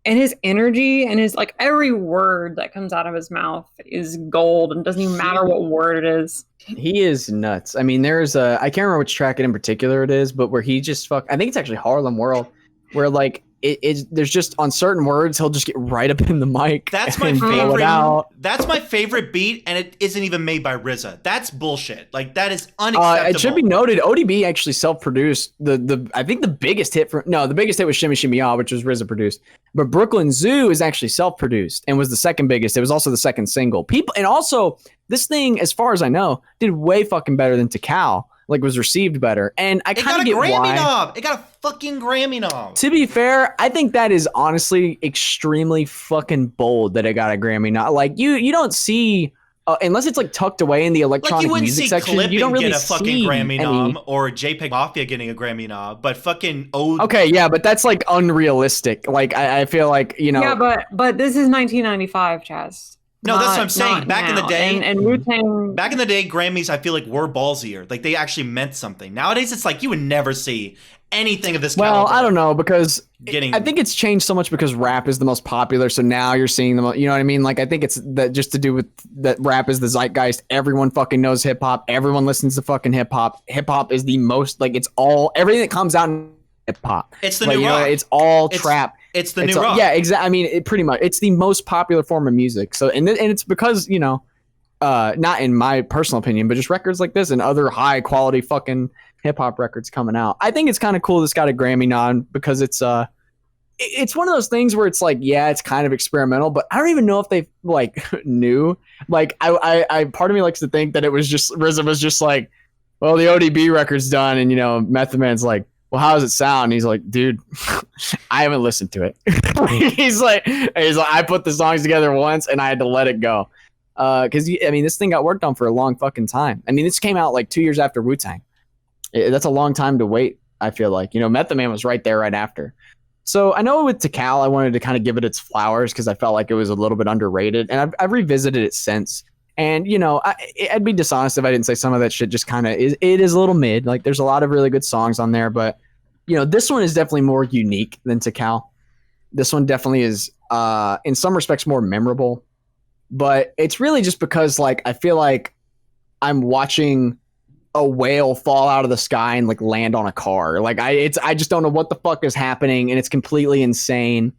and his energy and his like every word that comes out of his mouth is gold, and doesn't even matter what word it is. He is nuts. I mean, there's I can't remember which track in particular it is, but where he just I think it's actually Harlem World, where like there's just on certain words he'll just get right up in the mic. That's my favorite. That's my favorite beat, and it isn't even made by RZA. That's bullshit. Like that is unacceptable. It should be noted, ODB actually self-produced the I think the biggest hit was Shimmy Shimmy Ya, which was RZA produced. But Brooklyn Zoo is actually self-produced and was the second biggest. It was also the second single. And also this thing, as far as I know, did way fucking better than Tikal. Like, was received better. And I kind of get why. It got a fucking Grammy nom. To be fair, I think that is honestly extremely fucking bold that it got a Grammy nom. Like, you don't see, unless it's like tucked away in the electronic music section, you don't really get a fucking Grammy nom, any... or JPEG Mafia getting a Grammy nom, but fucking Okay, yeah, but that's like unrealistic. Like, I feel like, you know. Yeah, but this is 1995, Chaz. No, that's what I'm saying. Back in the day, and Wu-Tang... back in the day, Grammys, I feel like were ballsier. Like they actually meant something. Nowadays, it's like you would never see anything of this caliber. Well, I don't know, because I think it's changed so much because rap is the most popular. So now you're seeing them. You know what I mean? Like I think it's that just to do with that rap is the zeitgeist. Everyone fucking knows hip hop. Everyone listens to fucking hip hop. Hip hop is the most like everything that comes out in hip hop. It's the new rock. It's all trap. It's the new rock. Yeah, exactly. I mean, pretty much. It's the most popular form of music. So, and it's because, you know, not in my personal opinion, but just records like this and other high quality fucking hip hop records coming out. I think it's kind of cool this got a Grammy nod because it's one of those things where it's like, yeah, it's kind of experimental, but I don't even know if they like knew. Like, I part of me likes to think that it was just RZA was just like, well, the ODB record's done, and you know, Method Man's like, well, how does it sound? And he's like, dude, I haven't listened to it. he's like, I put the songs together once and I had to let it go. Because I mean, this thing got worked on for a long fucking time. I mean, this came out like 2 years after Wu-Tang. That's a long time to wait. I feel like, you know, Method Man was right there right after. So I know with Tikal, I wanted to kind of give it its flowers because I felt like it was a little bit underrated, and I've revisited it since. And, you know, I'd be dishonest if I didn't say some of that shit just kind of it is a little mid. Like, there's a lot of really good songs on there. But, you know, this one is definitely more unique than Tikal. This one definitely is, in some respects, more memorable. But it's really just because, like, I feel like I'm watching a whale fall out of the sky and, like, land on a car. Like, I just don't know what the fuck is happening. And it's completely insane.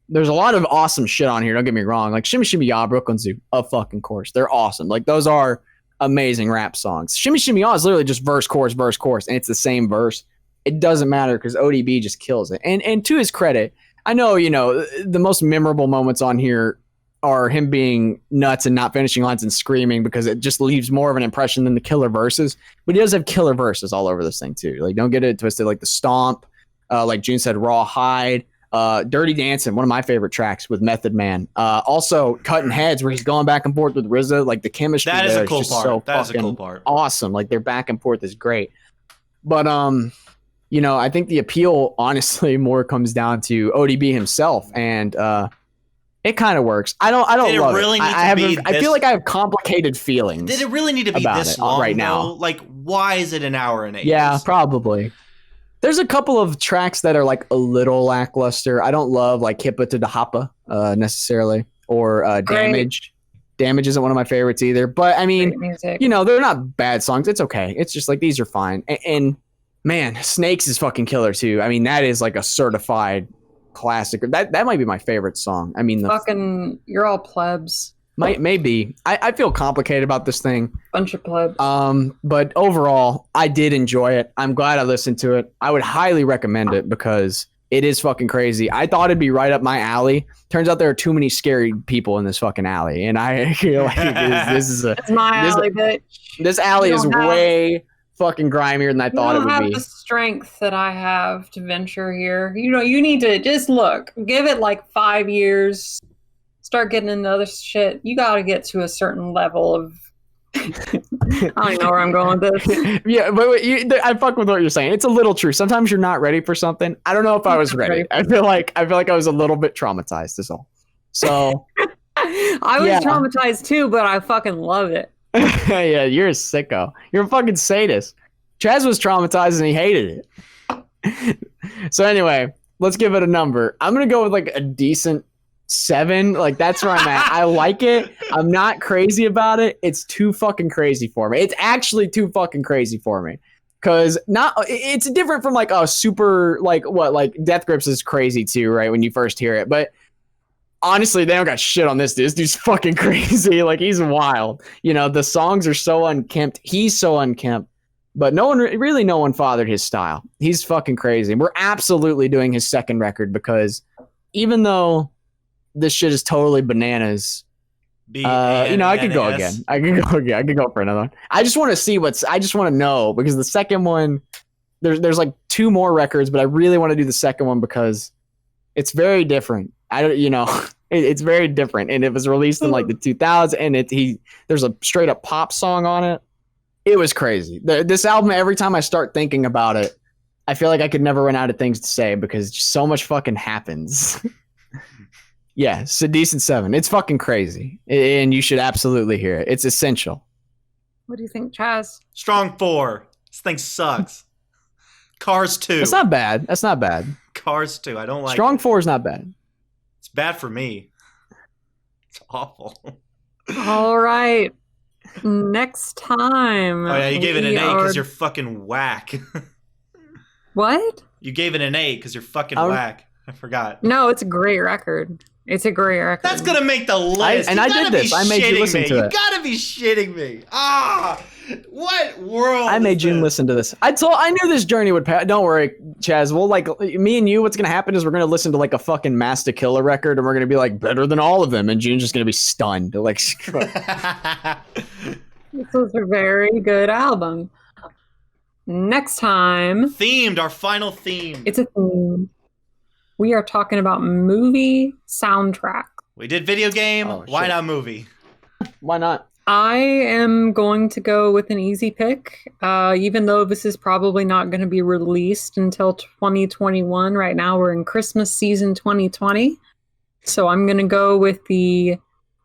There's a lot of awesome shit on here. Don't get me wrong. Like Shimmy Shimmy Ya, Brooklyn Zoo, of fucking course. They're awesome. Like those are amazing rap songs. Shimmy Shimmy Ya is literally just verse, chorus, and it's the same verse. It doesn't matter because ODB just kills it. And to his credit, I know, you know, the most memorable moments on here are him being nuts and not finishing lines and screaming because it just leaves more of an impression than the killer verses. But he does have killer verses all over this thing too. Like don't get it twisted. Like the Stomp, like June said, Raw Hide. Dirty Dancing, one of my favorite tracks with Method Man. Also, Cutting Heads, where he's going back and forth with RZA. Like the chemistry that is there a cool is just part. so that is a fucking cool part. Awesome. Like their back and forth is great. But you know, I think the appeal, honestly, more comes down to ODB himself, and it kind of works. I don't love really it. I feel like I have complicated feelings. Did it really need to be this long right now? Though? Like, why is it an hour and 8? Yeah, probably. There's a couple of tracks that are like a little lackluster. I don't love like Hippa to the Hoppa necessarily, or Damage. Damage isn't one of my favorites either. But I mean, you know, they're not bad songs. It's okay. It's just like these are fine. And man, Snakes is fucking killer too. I mean, that is like a certified classic. That might be my favorite song. I mean, fucking you're all plebs. Maybe. I feel complicated about this thing. Bunch of plebs. But overall, I did enjoy it. I'm glad I listened to it. I would highly recommend it because it is fucking crazy. I thought it'd be right up my alley. Turns out there are too many scary people in this fucking alley, and I feel like this is it's my alley, bitch. This alley is way fucking grimier than I thought it would be. You don't have the strength that I have to venture here. You know, you need to just look. Give it like 5 years. Start getting into other shit. You got to get to a certain level of. I don't even know where I'm going with this. Yeah, but I fuck with what you're saying. It's a little true. Sometimes you're not ready for something. I don't know if I was ready. I feel like I was a little bit traumatized. Is all. So I was traumatized too, but I fucking love it. Yeah, you're a sicko. You're a fucking sadist. Chaz was traumatized and he hated it. So anyway, let's give it a number. I'm gonna go with like a decent 7. Like that's where I'm at. I like it. I'm not crazy about it. It's too fucking crazy for me. It's actually too fucking crazy for me. Because it's different from like a super like Death Grips is crazy too, right? When you first hear it, but honestly, they don't got shit on this dude. This dude's fucking crazy. Like he's wild. The songs are so unkempt. He's so unkempt, but no one fathered his style. He's fucking crazy. We're absolutely doing his second record because even though this shit is totally bananas. I could go again. I could go for another one. I just want to see I just want to know because the second one, there's like two more records, but I really want to do the second one because it's very different. It's very different, and it was released in like the 2000s, and there's a straight up pop song on it. It was crazy. This album, every time I start thinking about it, I feel like I could never run out of things to say because so much fucking happens. Yeah, it's a decent 7. It's fucking crazy, and you should absolutely hear it. It's essential. What do you think, Chaz? Strong 4. This thing sucks. Cars 2. That's not bad. Cars 2. I don't like Strong it. 4 is not bad. It's bad for me. It's awful. All right. Next time. Oh, yeah, you gave it an 8 because you're fucking whack. What? You gave it an 8 because you're fucking whack. I forgot. No, it's a great record. It's a great record. That's going to make the list. I did this. I made you listen to it. You got to be shitting me. What world I made June listen to this. I knew this journey would pass. Don't worry, Chaz. Me and you, what's going to happen is we're going to listen to like a fucking Master Killer record and we're going to be like better than all of them. And June's just going to be stunned. Like, this was a very good album. Next time. Themed, our final theme. It's a theme. We are talking about movie soundtrack. We did video game. Why not movie? Why not? I am going to go with an easy pick, even though this is probably not going to be released until 2021. Right now, we're in Christmas season 2020. So I'm going to go with the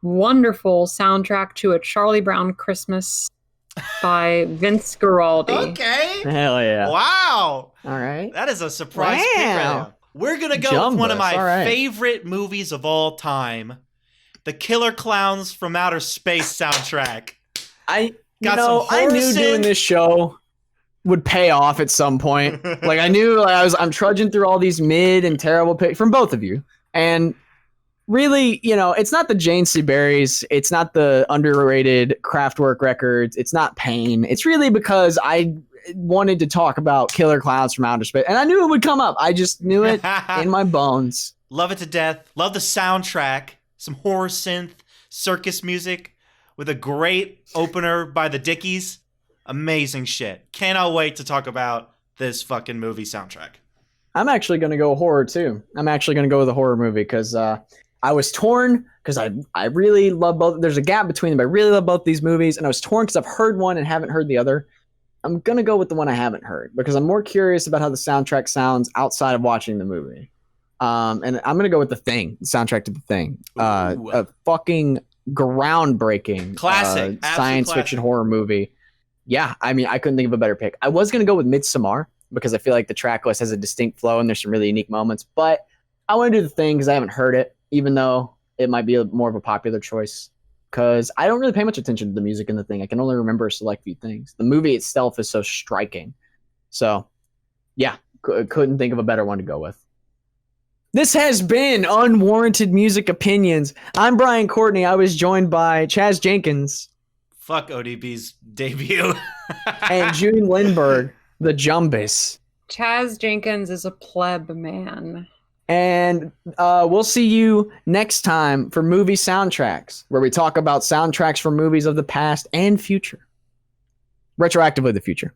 wonderful soundtrack to A Charlie Brown Christmas by Vince Guaraldi. Okay. Hell yeah. Wow. All right. That is a surprise pick right now. We're going to go with one of my favorite movies of all time. The Killer Clowns from Outer Space soundtrack. I knew doing this show would pay off at some point. Like I knew I'm trudging through all these mid and terrible picks from both of you. And really, it's not the Jane C. Berries, it's not the underrated Kraftwerk records, it's not Pain. It's really because I wanted to talk about Killer Clowns from Outer Space. And I knew it would come up. I just knew it in my bones. Love it to death. Love the soundtrack. Some horror synth, circus music with a great opener by the Dickies. Amazing shit. Cannot wait to talk about this fucking movie soundtrack. I'm actually going to go horror too. I'm actually going to go with a horror movie because I was torn because I really love both. There's a gap between them. I really love both these movies. And I was torn because I've heard one and haven't heard the other. I'm going to go with the one I haven't heard because I'm more curious about how the soundtrack sounds outside of watching the movie. And I'm going to go with The Thing, the soundtrack to The Thing. A fucking groundbreaking classic science fiction horror movie. Yeah, I mean, I couldn't think of a better pick. I was going to go with Midsommar because I feel like the track list has a distinct flow and there's some really unique moments. But I want to do The Thing because I haven't heard it, even though it might be more of a popular choice. Because I don't really pay much attention to the music in The Thing. I can only remember a select few things. The movie itself is so striking. So, yeah, couldn't think of a better one to go with. This has been Unwarranted Music Opinions. I'm Brian Courtney. I was joined by Chaz Jenkins. Fuck ODB's debut. And June Lindbergh, the Jumbus. Chaz Jenkins is a pleb man. And we'll see you next time for movie soundtracks, where we talk about soundtracks for movies of the past and future. Retroactively the future.